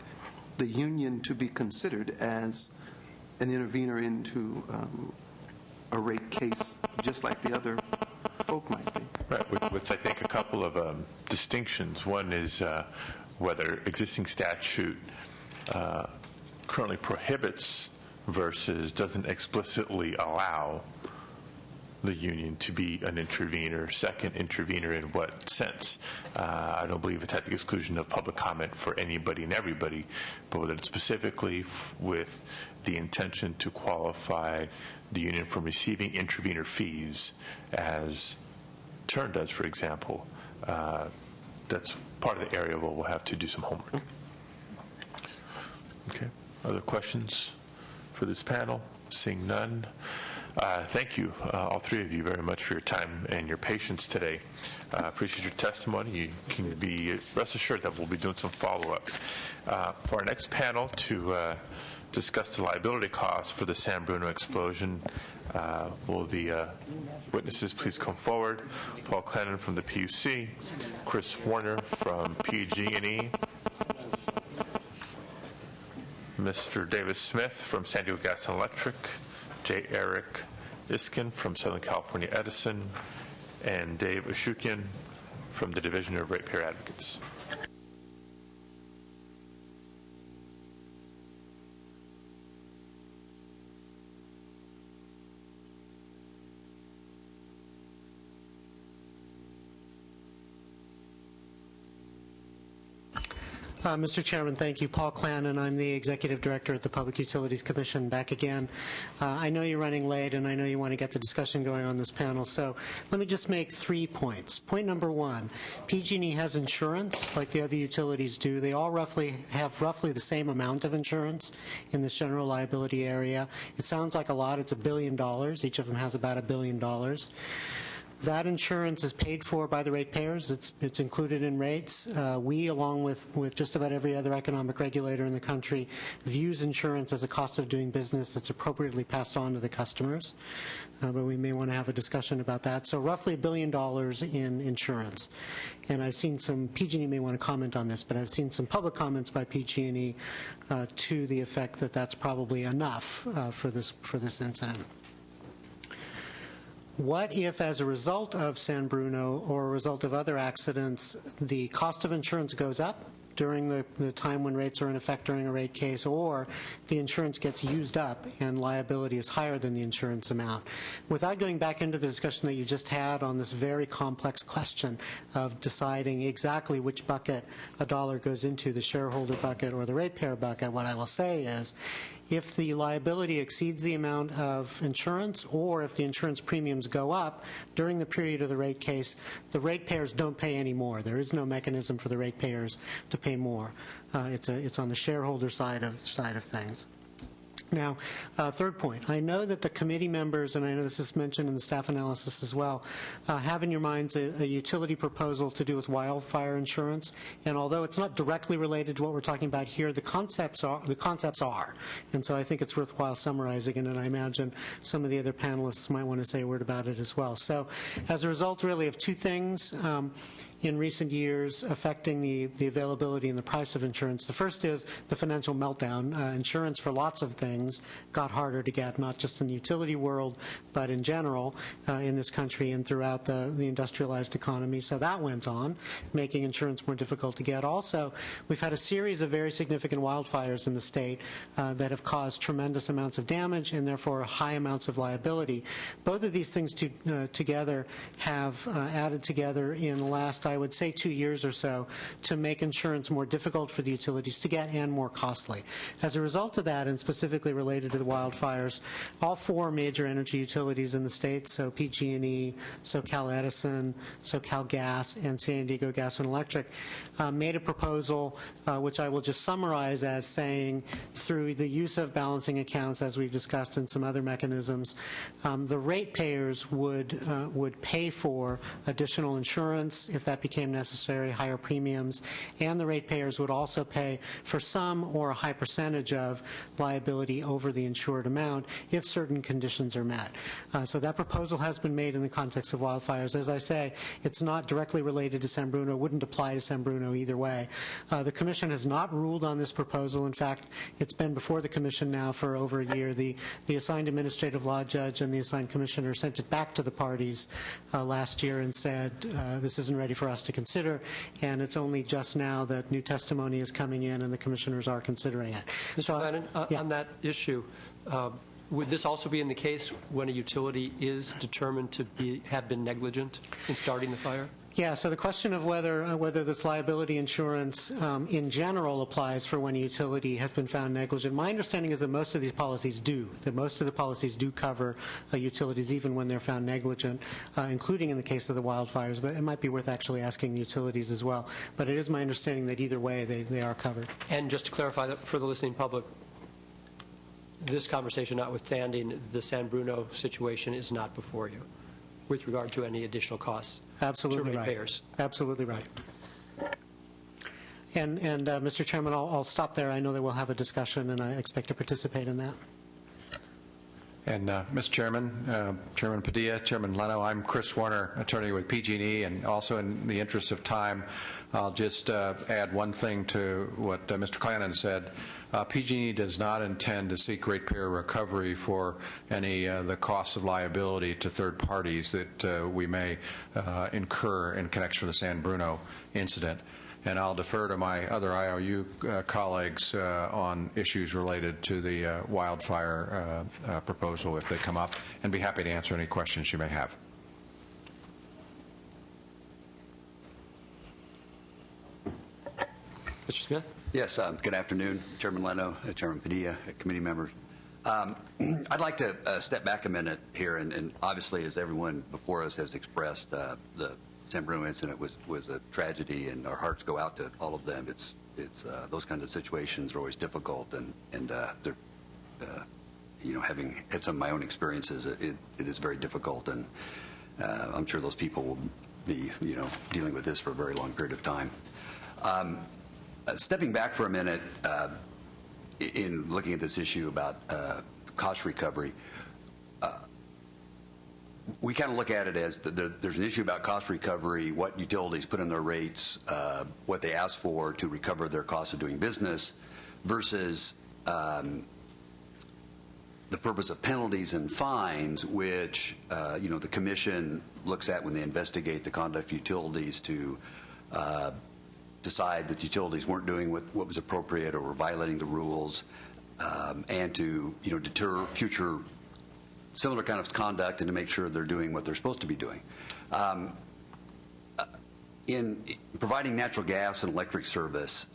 the union to be considered as an intervener into a rate case, just like the other folk might be. Right, with I think a couple of distinctions. One is whether existing statute currently prohibits versus doesn't explicitly allow the union to be an intervener. Second, intervener in what sense? I don't believe it's at the exclusion of public comment for anybody and everybody, but whether it's specifically with the intention to qualify the union from receiving intervener fees, as TURN does, for example. That's part of the area where we'll have to do some homework. Okay. Other questions for this panel? Seeing none. Thank you, all three of you, very much for your time and your patience today. Appreciate your testimony. You can be rest assured that we'll be doing some follow-ups. For our next panel to discuss the liability costs for the San Bruno explosion, will the witnesses please come forward? Paul Clannon from the PUC, Chris Warner from PG&E, Mr. Davis Smith from San Diego Gas and Electric, J. Eric Iskin from Southern California Edison, and Dave Ashukian from the Division of Ratepayer Advocates. Mr. Chairman, thank you. Paul Clannon. I'm the Executive Director at the Public Utilities Commission, back again. I know you're running late, and I know you want to get the discussion going on this panel, so let me just make 3 points. Point number 1, PG&E has insurance like the other utilities do. They all have roughly the same amount of insurance in this general liability area. It sounds like a lot. It's $1 billion. Each of them has about $1 billion. That insurance is paid for by the ratepayers. It's included in rates. We, along with just about every other economic regulator in the country, views insurance as a cost of doing business that's appropriately passed on to the customers. But we may want to have a discussion about that. So roughly $1 billion in insurance. And I've seen some, PG&E may want to comment on this, but I've seen some public comments by PG&E to the effect that that's probably enough for this incident. What if, as a result of San Bruno or a result of other accidents, the cost of insurance goes up during the time when rates are in effect during a rate case, or the insurance gets used up and liability is higher than the insurance amount? Without going back into the discussion that you just had on this very complex question of deciding exactly which bucket a dollar goes into, the shareholder bucket or the ratepayer bucket, what I will say is, if the liability exceeds the amount of insurance, or if the insurance premiums go up during the period of the rate case, the ratepayers don't pay any more. There is no mechanism for the ratepayers to pay more. It's on the shareholder side of things. Now, third point, I know that the committee members, and I know this is mentioned in the staff analysis as well, have in your minds a utility proposal to do with wildfire insurance. And although it's not directly related to what we're talking about here, the concepts are. And so I think it's worthwhile summarizing it, and I imagine some of the other panelists might want to say a word about it as well. So as a result, really, of two things in recent years affecting the availability and the price of insurance. The first is the financial meltdown. Insurance for lots of things got harder to get, not just in the utility world, but in general in this country and throughout the industrialized economy. So that went on, making insurance more difficult to get. Also, we've had a series of very significant wildfires in the state that have caused tremendous amounts of damage and therefore high amounts of liability. Both of these things together have added together in the last, I would say, 2 years or so to make insurance more difficult for the utilities to get and more costly. As a result of that, and specifically related to the wildfires, all 4 major energy utilities in the state, so PG&E, SoCal Edison, SoCal Gas, and San Diego Gas and Electric, made a proposal which I will just summarize as saying, through the use of balancing accounts, as we've discussed, and some other mechanisms, the ratepayers would pay for additional insurance if that became necessary, higher premiums, and the ratepayers would also pay for some or a high percentage of liability over the insured amount if certain conditions are met. So that proposal has been made in the context of wildfires. As I say, it's not directly related to San Bruno, wouldn't apply to San Bruno either way. The Commission has not ruled on this proposal. In fact, it's been before the Commission now for over a year. The assigned administrative law judge and the assigned commissioner sent it back to the parties last year and said, this isn't ready for for us to consider, and it's only just now that new testimony is coming in and the commissioners are considering it. Mr. Lannon, on that issue, would this also be in the case when a utility is determined to have been negligent in starting the fire? Yeah, so the question of whether this liability insurance in general applies for when a utility has been found negligent, my understanding is that most of these policies do, that most of the policies do cover utilities even when they're found negligent, including in the case of the wildfires, but it might be worth actually asking utilities as well. But it is my understanding that either way they are covered. And just to clarify that for the listening public, this conversation notwithstanding, the San Bruno situation is not before you with regard to any additional costs. Absolutely to right. Repairs. Absolutely right. And Mr. Chairman, I'll stop there. I know that we'll have a discussion, and I expect to participate in that. And Mr. Chairman, Chairman Padilla, Chairman Leno, I'm Chris Warner, attorney with PG&E, and also in the interest of time, I'll just add one thing to what Mr. Clannon said. PG&E does not intend to seek ratepayer recovery for any the costs of liability to third parties that we may incur in connection with the San Bruno incident. And I'll defer to my other IOU colleagues on issues related to the wildfire proposal if they come up, and be happy to answer any questions you may have. Mr. Smith? Yes, good afternoon, Chairman Leno, Chairman Padilla, committee members. I'd like to step back a minute here, and obviously, as everyone before us has expressed, the San Bruno incident was a tragedy, and our hearts go out to all of them. It's those kinds of situations are always difficult, and they're, having had some of my own experiences, it is very difficult, and I'm sure those people will be, dealing with this for a very long period of time. Stepping back for a minute, in looking at this issue about cost recovery, we kind of look at it as there's an issue about cost recovery, what utilities put in their rates, what they ask for to recover their cost of doing business, versus the purpose of penalties and fines, which the Commission looks at when they investigate the conduct of utilities to decide that utilities weren't doing what was appropriate or were violating the rules, and to deter future similar kind of conduct and to make sure they're doing what they're supposed to be doing. In providing natural gas and electric service,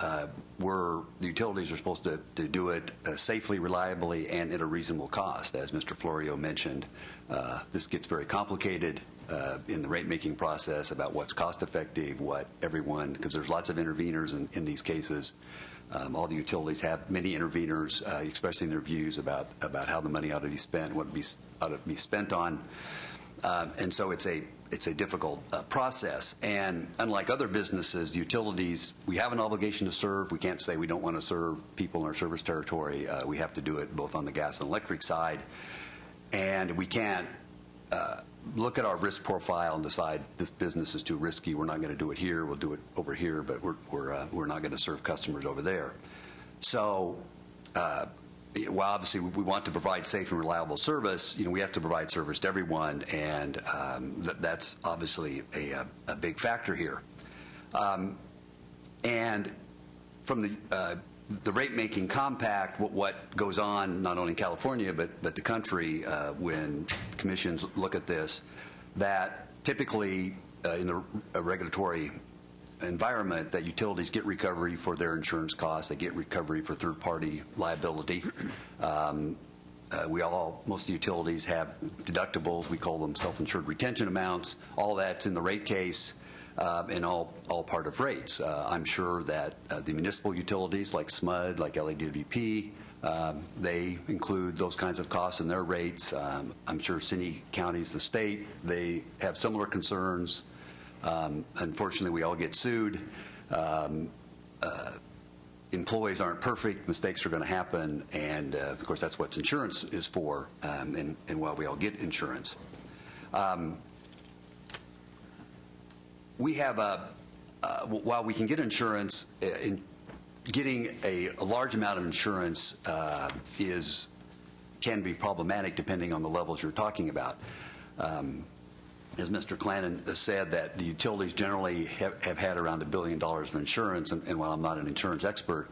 where the utilities are supposed to do it safely, reliably, and at a reasonable cost. As Mr. Florio mentioned, this gets very complicated in the rate-making process about what's cost-effective, what everyone, because there's lots of interveners in these cases. All the utilities have many interveners expressing their views about how the money ought to be spent, what ought to be spent on, and so it's a difficult process. And unlike other businesses, the utilities, we have an obligation to serve. We can't say we don't want to serve people in our service territory. We have to do it both on the gas and electric side, and we can't look at our risk profile and decide this business is too risky. We're not going to do it here. We'll do it over here, but we're not going to serve customers over there. So, while obviously we want to provide safe and reliable service, we have to provide service to everyone, and that's obviously a big factor here. And from the rate-making compact, what goes on not only in California but the country when commissions look at this, that typically in the regulatory environment that utilities get recovery for their insurance costs, they get recovery for third-party liability. Most of the utilities have deductibles. We call them self-insured retention amounts. All that's in the rate case. And all part of rates. I'm sure that the municipal utilities like SMUD, like LADWP, they include those kinds of costs in their rates. I'm sure city, counties, the state, they have similar concerns. Unfortunately, we all get sued. Employees aren't perfect. Mistakes are going to happen. And, of course, that's what insurance is for, and while we all get insurance. We have while we can get insurance, getting a large amount of insurance can be problematic depending on the levels you're talking about. as Mr. Clannon said, that the utilities generally have had around $1 billion of insurance, and while I'm not an insurance expert,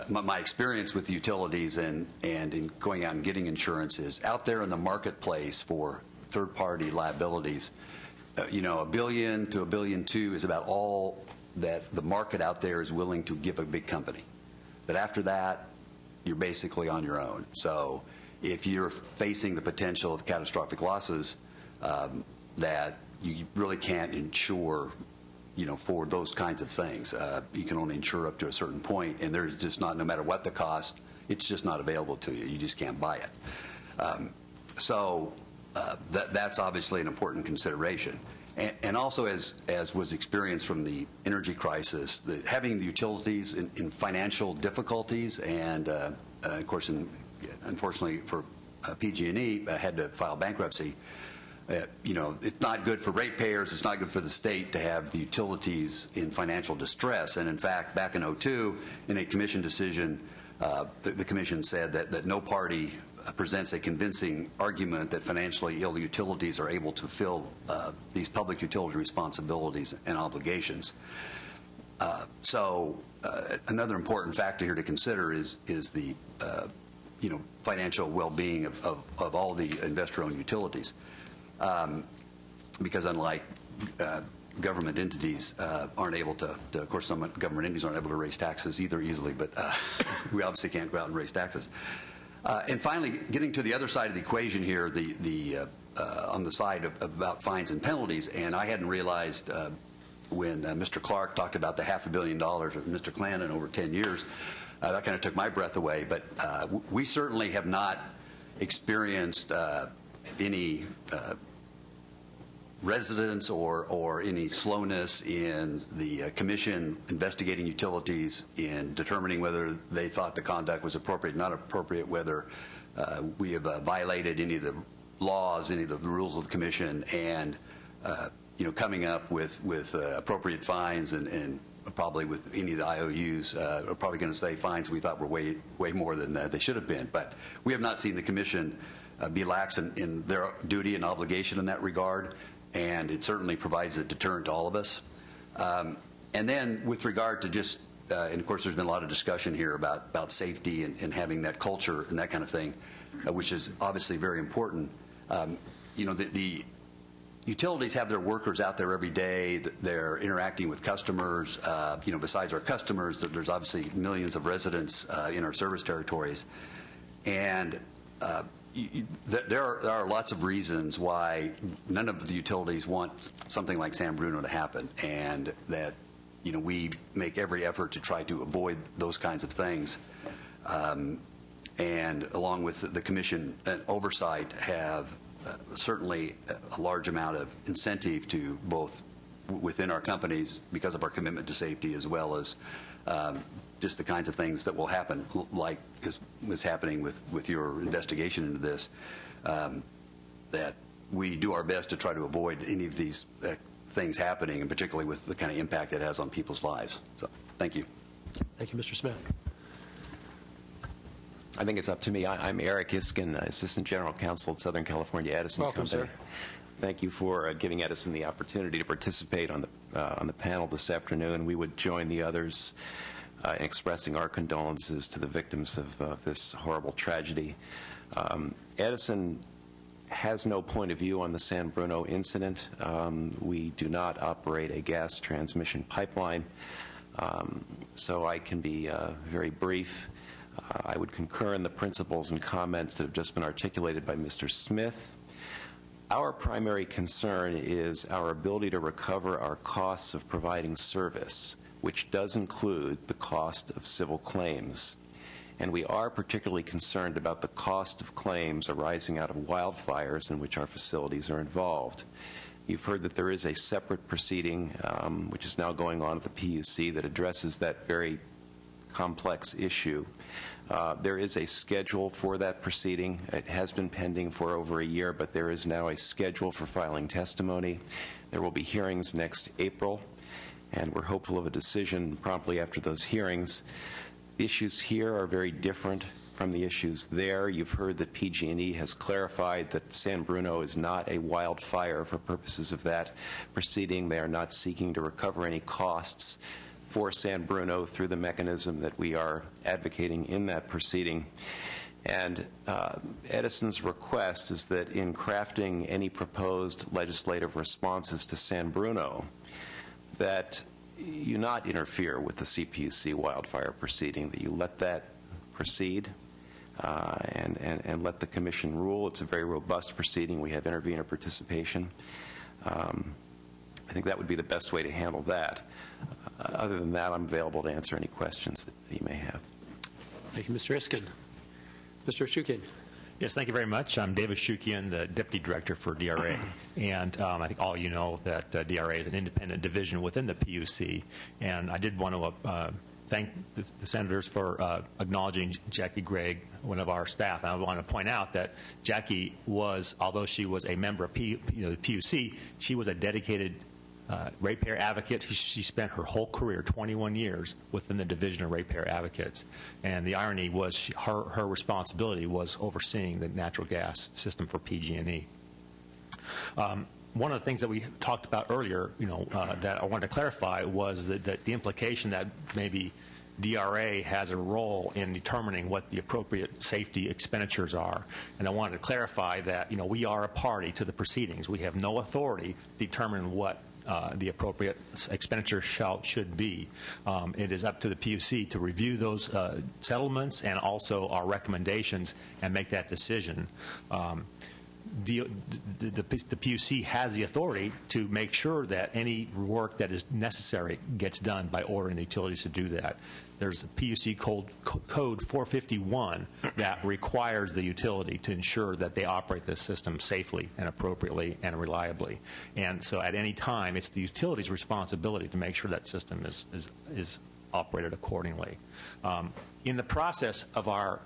my experience with utilities and in going out and getting insurance is out there in the marketplace for third-party liabilities. $1 billion to $1.2 billion is about all that the market out there is willing to give a big company. But after that, you're basically on your own. So if you're facing the potential of catastrophic losses, that you really can't insure, for those kinds of things. You can only insure up to a certain point, and there's just not, no matter what the cost, it's just not available to you. You just can't buy it. That's obviously an important consideration. And also, as was experienced from the energy crisis, having the utilities in financial difficulties, and of course, unfortunately for PG&E, had to file bankruptcy. It's not good for ratepayers. It's not good for the state to have the utilities in financial distress. And in fact, back in 2002, in a commission decision, the commission said that no party presents a convincing argument that financially ill utilities are able to fulfill these public utility responsibilities and obligations. Another important factor here to consider is the financial well-being of all the investor-owned utilities. Because unlike government entities aren't able to, of course, some government entities aren't able to raise taxes either easily, but we obviously can't go out and raise taxes. And finally, getting to the other side of the equation here, on the side of about fines and penalties, and I hadn't realized when Mr. Clark talked about the $500 million of Mr. Clannon over 10 years, that kind of took my breath away. But we certainly have not experienced any residence or any slowness in the commission investigating utilities in determining whether they thought the conduct was appropriate, not appropriate, whether we have violated any of the laws, any of the rules of the commission, and coming up with appropriate fines, and probably with any of the IOUs are probably going to say fines we thought were way more than they should have been. But we have not seen the commission be lax in their duty and obligation in that regard, and it certainly provides a deterrent to all of us. And then with regard to just, and of course there's been a lot of discussion here about safety and having that culture and that kind of thing, which is obviously very important. The utilities have their workers out there every day. They're interacting with customers. Besides our customers, there's obviously millions of residents in our service territories. And there are lots of reasons why none of the utilities want something like San Bruno to happen, and that we make every effort to try to avoid those kinds of things. And along with the commission oversight, have certainly a large amount of incentive to both within our companies because of our commitment to safety, as well as just the kinds of things that will happen, like is happening with your investigation into this, that we do our best to try to avoid any of these things happening, and particularly with the kind of impact it has on people's lives. So, thank you. Thank you, Mr. Smith. I think it's up to me. I'm Eric Iskin, Assistant General Counsel at Southern California Edison Welcome, Company. sir. Thank you for giving Edison the opportunity to participate on the panel this afternoon. We would join the others in expressing our condolences to the victims of this horrible tragedy. Edison has no point of view on the San Bruno incident. We do not operate a gas transmission pipeline, so I can be very brief. I would concur in the principles and comments that have just been articulated by Mr. Smith. Our primary concern is our ability to recover our costs of providing service, which does include the cost of civil claims. And we are particularly concerned about the cost of claims arising out of wildfires in which our facilities are involved. You've heard that there is a separate proceeding, which is now going on at the PUC, that addresses that very complex issue. There is a schedule for that proceeding. It has been pending for over a year, but there is now a schedule for filing testimony. There will be hearings next April, and we're hopeful of a decision promptly after those hearings. The issues here are very different from the issues there. You've heard that PG&E has clarified that San Bruno is not a wildfire for purposes of that proceeding. They are not seeking to recover any costs for San Bruno through the mechanism that we are advocating in that proceeding. And Edison's request is that in crafting any proposed legislative responses to San Bruno, that you not interfere with the CPUC wildfire proceeding, that you let that proceed and let the Commission rule. It's a very robust proceeding. We have intervener participation. I think that would be the best way to handle that. Other than that, I'm available to answer any questions that you may have. Thank you, Mr. Iskin. Mr. Shukian. Yes, thank you very much. I'm David Shukian, the Deputy Director for DRA. And I think all you know that DRA is an independent division within the PUC. And I did want to thank the senators for acknowledging Jackie Gregg, one of our staff. And I want to point out that Jackie was, although she was a member of the PUC, she was a dedicated ratepayer advocate. She spent her whole career, 21 years, within the Division of Ratepayer Advocates. And the irony was her responsibility was overseeing the natural gas system for PG&E. One of the things that we talked about earlier, that I wanted to clarify was that the implication that maybe DRA has a role in determining what the appropriate safety expenditures are. And I wanted to clarify that, we are a party to the proceedings. We have no authority to determine what the appropriate expenditure should be. It is up to the PUC to review those settlements and also our recommendations and make that decision. The PUC has the authority to make sure that any work that is necessary gets done by ordering the utilities to do that. There's a PUC code 451 that requires the utility to ensure that they operate the system safely and appropriately and reliably. And so at any time, it's the utility's responsibility to make sure that system is operated accordingly. In the process of our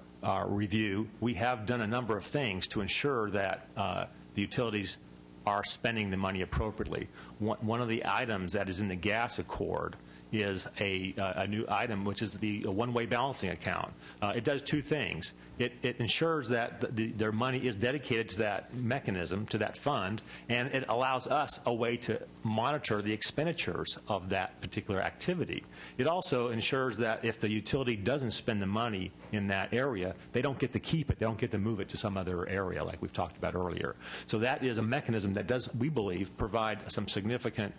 review, we have done a number of things to ensure that the utilities are spending the money appropriately. One of the items that is in the gas accord is a new item, which is the one-way balancing account. It does two things. It ensures that their money is dedicated to that mechanism, to that fund, and it allows us a way to monitor the expenditures of that particular activity. It also ensures that if the utility doesn't spend the money in that area, they don't get to keep it. They don't get to move it to some other area like we've talked about earlier. So that is a mechanism that does, we believe, provide some significant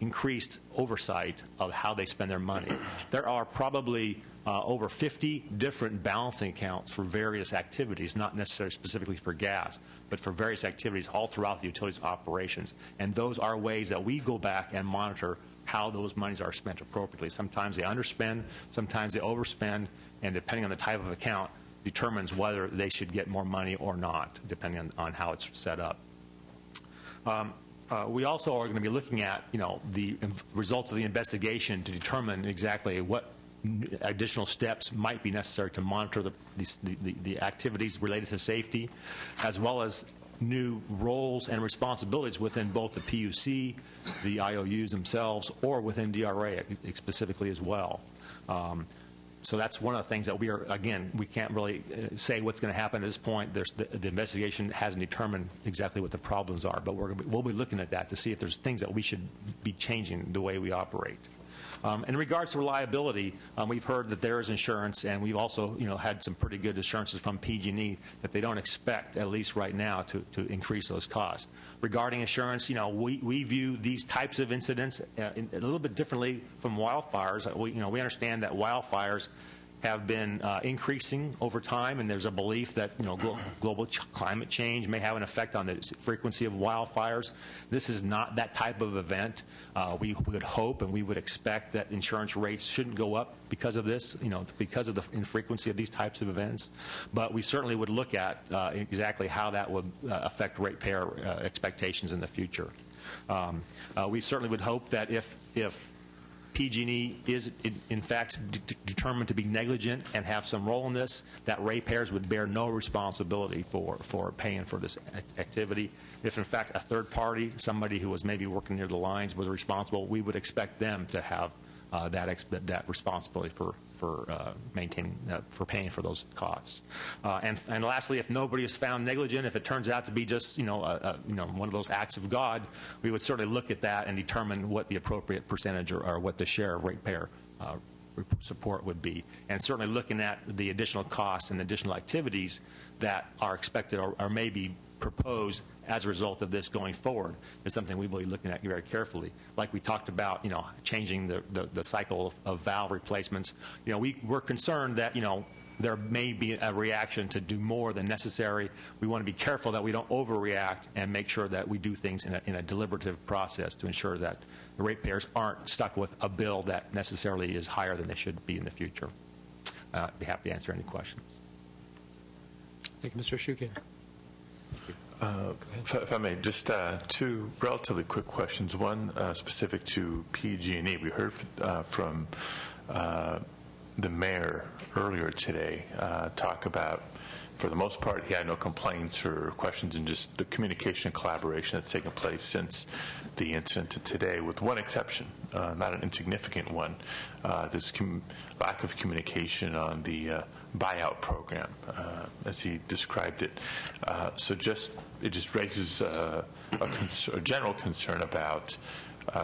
increased oversight of how they spend their money. There are probably over 50 different balancing accounts for various activities, not necessarily specifically for gas, but for various activities all throughout the utility's operations. And those are ways that we go back and monitor how those monies are spent appropriately. Sometimes they underspend, sometimes they overspend, and depending on the type of account, determines whether they should get more money or not, depending on how it's set up. We also are going to be looking at, the results of the investigation to determine exactly what additional steps might be necessary to monitor the activities related to safety, as well as new roles and responsibilities within both the PUC, the IOUs themselves, or within DRA specifically as well. So that's one of the things that we are, again, we can't really say what's going to happen at this point. The investigation hasn't determined exactly what the problems are, but we'll be looking at that to see if there's things that we should be changing the way we operate. In regards to reliability, we've heard that there is insurance, and we've also, had some pretty good assurances from PG&E that they don't expect, at least right now, to increase those costs. Regarding insurance, we view these types of incidents a little bit differently from wildfires. We understand that wildfires have been increasing over time, and there's a belief that global climate change may have an effect on the frequency of wildfires. This is not that type of event. We would hope and we would expect that insurance rates shouldn't go up because of this, because of the infrequency of these types of events. But we certainly would look at exactly how that would affect ratepayer expectations in the future. We certainly would hope that if PG&E is, in fact, determined to be negligent and have some role in this, that ratepayers would bear no responsibility for paying for this activity. If, in fact, a third party, somebody who was maybe working near the lines, was responsible, we would expect them to have that responsibility for maintaining, for paying for those costs. And lastly, if nobody is found negligent, if it turns out to be just one of those acts of God, we would certainly look at that and determine what the appropriate percentage or what the share of ratepayer support would be. And certainly looking at the additional costs and additional activities that are expected or may be proposed as a result of this going forward is something we will be looking at very carefully. Like we talked about, changing the cycle of valve replacements. We're concerned that, there may be a reaction to do more than necessary. We want to be careful that we don't overreact and make sure that we do things in a deliberative process to ensure that the ratepayers aren't stuck with a bill that necessarily is higher than they should be in the future. I'd be happy to answer any questions. Thank you, Mr. Shukin. If I may, just two relatively quick questions. One specific to PG&E. We heard from the mayor earlier today talk about, for the most part, he had no complaints or questions, and just the communication and collaboration that's taken place since the incident to today, with one exception, not an insignificant one, this lack of communication on the buyout program, as he described it. So it just raises a general concern about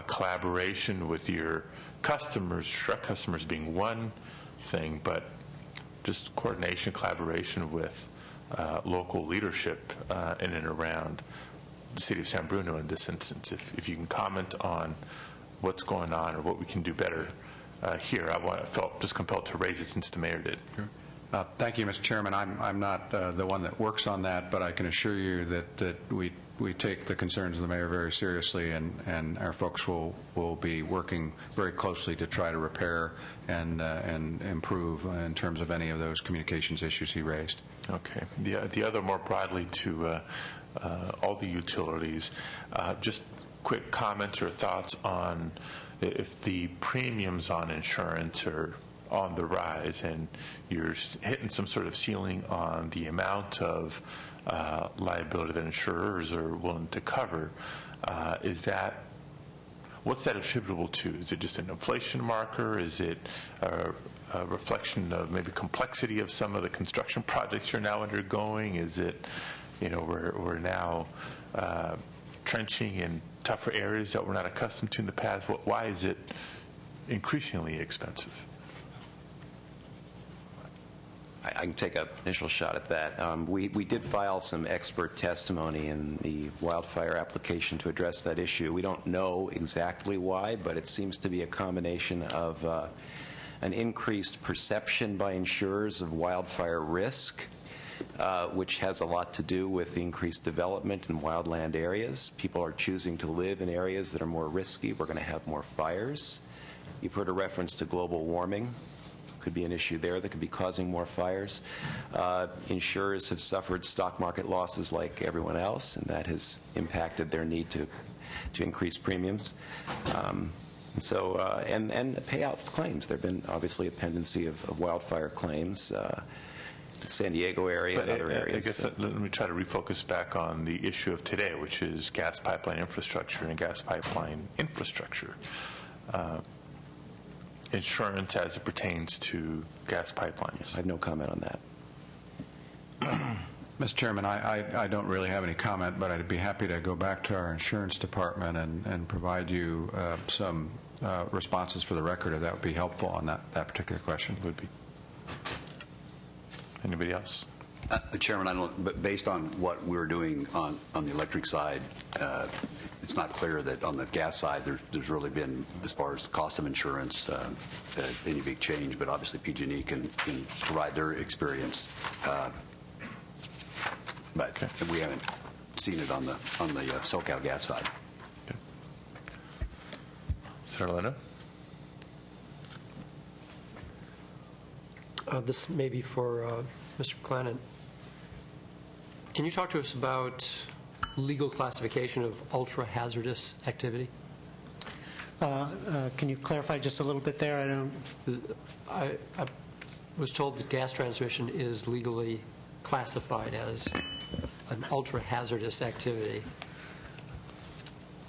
collaboration with your customers, truck customers being one thing, but just coordination, collaboration with local leadership in and around the city of San Bruno in this instance. If you can comment on what's going on or what we can do better here, I felt just compelled to raise it since the mayor did. Thank you, Mr. Chairman. I'm not the one that works on that, but I can assure you that we take the concerns of the mayor very seriously, and our folks will be working very closely to try to repair and improve in terms of any of those communications issues he raised. Okay. The other, more broadly to all the utilities, just quick comments or thoughts on if the premiums on insurance are on the rise and you're hitting some sort of ceiling on the amount of liability that insurers are willing to cover, what's that attributable to? Is it just an inflation marker? Is it a reflection of maybe complexity of some of the construction projects you're now undergoing? Is it, we're now trenching in tougher areas that we're not accustomed to in the past? Why is it increasingly expensive? I can take an initial shot at that. We did file some expert testimony in the wildfire application to address that issue. We don't know exactly why, but it seems to be a combination of an increased perception by insurers of wildfire risk, which has a lot to do with the increased development in wildland areas. People are choosing to live in areas that are more risky. We're going to have more fires. You've heard a reference to global warming. Could be an issue there that could be causing more fires. Insurers have suffered stock market losses like everyone else, and that has impacted their need to increase premiums. And pay out claims. There have been obviously a pendency of wildfire claims in the San Diego area and other areas. I guess let me try to refocus back on the issue of today, which is gas pipeline infrastructure and gas pipeline infrastructure. Insurance as it pertains to gas pipelines. I have no comment on that. Mr. Chairman, I don't really have any comment, but I'd be happy to go back to our insurance department and provide you some responses for the record, if that would be helpful on that particular question. Would be. Anybody else? Chairman, but based on what we're doing on the electric side, it's not clear that on the gas side there's really been, as far as the cost of insurance, any big change. But obviously PG&E can provide their experience. But we haven't seen it on the SoCal gas side. Okay. Senator Leno? This may be for Mr. McClellan. Can you talk to us about legal classification of ultra-hazardous activity? Can you clarify just a little bit there? I was told that gas transmission is legally classified as an ultra-hazardous activity.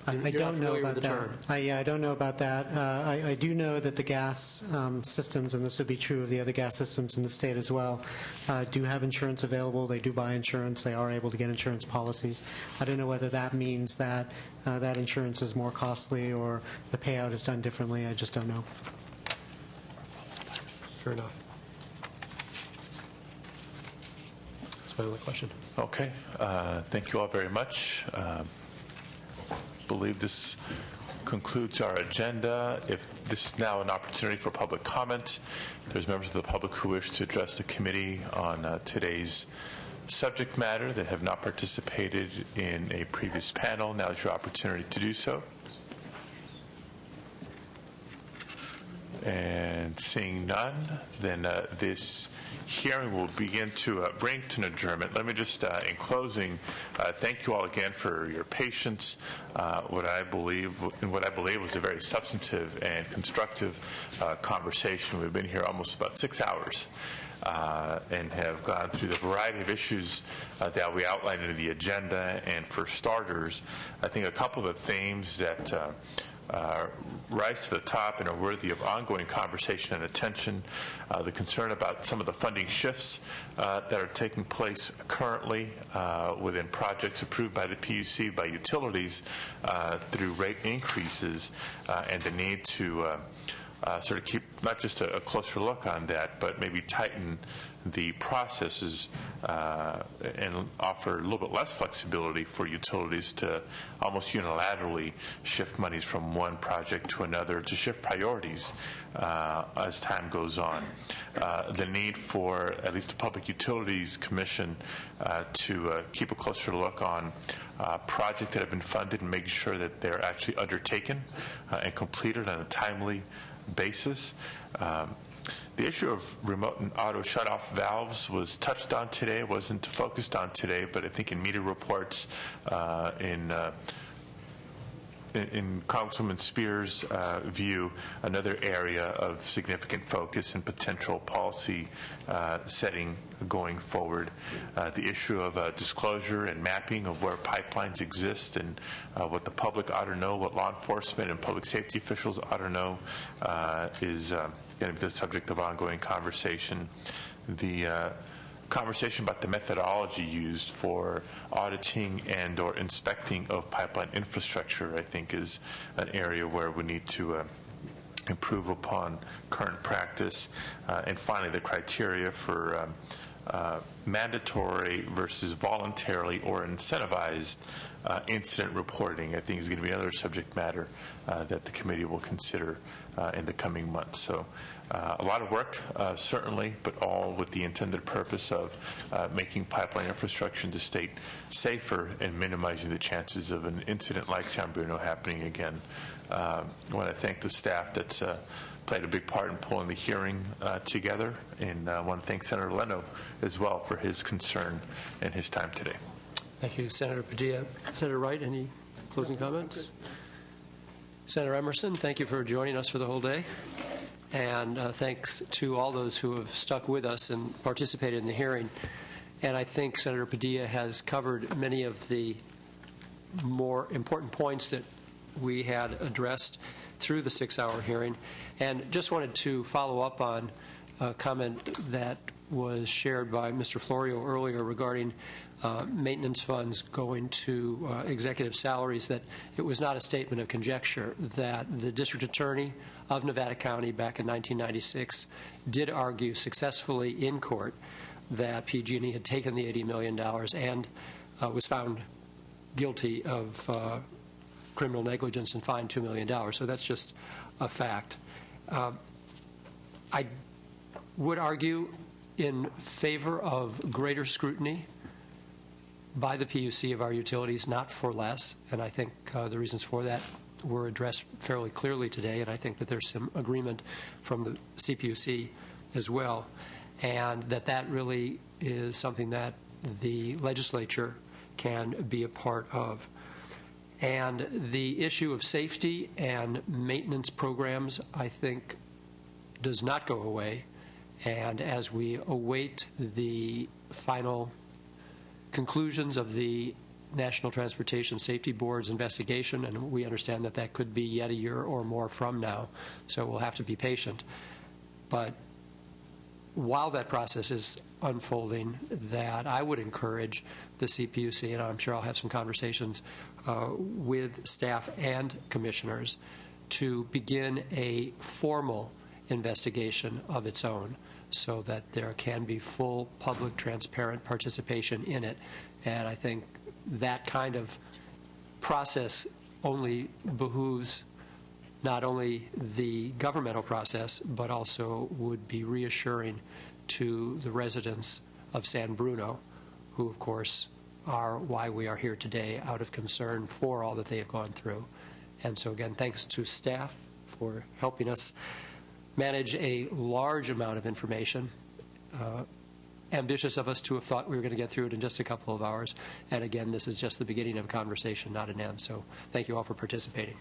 I don't know about that. I don't know about that. I do know that the gas systems, and this would be true of the other gas systems in the state as well, do have insurance available. They do buy insurance. They are able to get insurance policies. I don't know whether that means that that insurance is more costly or the payout is done differently. I just don't know. Fair enough. That's my only question. Okay. Thank you all very much. I believe this concludes our agenda. If this is now an opportunity for public comment, there's members of the public who wish to address the committee on today's subject matter that have not participated in a previous panel. Now is your opportunity to do so. And seeing none, then this hearing will begin to bring to an adjournment. Let me just, in closing, thank you all again for your patience. What I believe was a very substantive and constructive conversation. We've been here almost about 6 hours and have gone through the variety of issues that we outlined in the agenda. And for starters, I think a couple of the themes that rise to the top and are worthy of ongoing conversation and attention. The concern about some of the funding shifts that are taking place currently within projects approved by the PUC, by utilities, through rate increases, and the need to sort of keep not just a closer look on that, but maybe tighten the processes and offer a little bit less flexibility for utilities to almost unilaterally shift monies from one project to another, to shift priorities as time goes on. The need for at least the Public Utilities Commission to keep a closer look on projects that have been funded and making sure that they're actually undertaken and completed on a timely basis. The issue of remote and auto shutoff valves was touched on today. It wasn't focused on today, but I think in media reports, in Congresswoman Spears' view, another area of significant focus and potential policy setting going forward. The issue of disclosure and mapping of where pipelines exist and what the public ought to know, what law enforcement and public safety officials ought to know is going to be the subject of ongoing conversation. The conversation about the methodology used for auditing and or inspecting of pipeline infrastructure, I think, is an area where we need to improve upon current practice. And finally, the criteria for mandatory versus voluntarily or incentivized incident reporting, I think, is going to be another subject matter that the committee will consider in the coming months. So a lot of work, certainly, but all with the intended purpose of making pipeline infrastructure in the state safer and minimizing the chances of an incident like San Bruno happening again. I want to thank the staff that's played a big part in pulling the hearing together, and I want to thank Senator Leno as well for his concern and his time today. Thank you, Senator Padilla. Senator Wright, any closing comments? Senator Emerson, thank you for joining us for the whole day. And thanks to all those who have stuck with us and participated in the hearing. And I think Senator Padilla has covered many of the more important points that we had addressed through the 6-hour hearing. And just wanted to follow up on a comment that was shared by Mr. Florio earlier regarding maintenance funds going to executive salaries, that it was not a statement of conjecture, that the district attorney of Nevada County back in 1996 did argue successfully in court that PG&E had taken the $80 million and was found guilty of criminal negligence and fined $2 million. So that's just a fact. I would argue in favor of greater scrutiny by the PUC of our utilities, not for less, and I think the reasons for that were addressed fairly clearly today, and I think that there's some agreement from the CPUC as well, and that really is something that the legislature can be a part of. And the issue of safety and maintenance programs, I think, does not go away, and as we await the final conclusions of the National Transportation Safety Board's investigation, and we understand that that could be yet a year or more from now, so we'll have to be patient. But while that process is unfolding, that I would encourage the CPUC, and I'm sure I'll have some conversations with staff and commissioners, to begin a formal investigation of its own so that there can be full public transparent participation in it. And I think that kind of process only behooves not only the governmental process, but also would be reassuring to the residents of San Bruno, who, of course, are why we are here today, out of concern for all that they have gone through. And so, again, thanks to staff for helping us manage a large amount of information. Ambitious of us to have thought we were going to get through it in just a couple of hours. And again, this is just the beginning of a conversation, not an end. So thank you all for participating.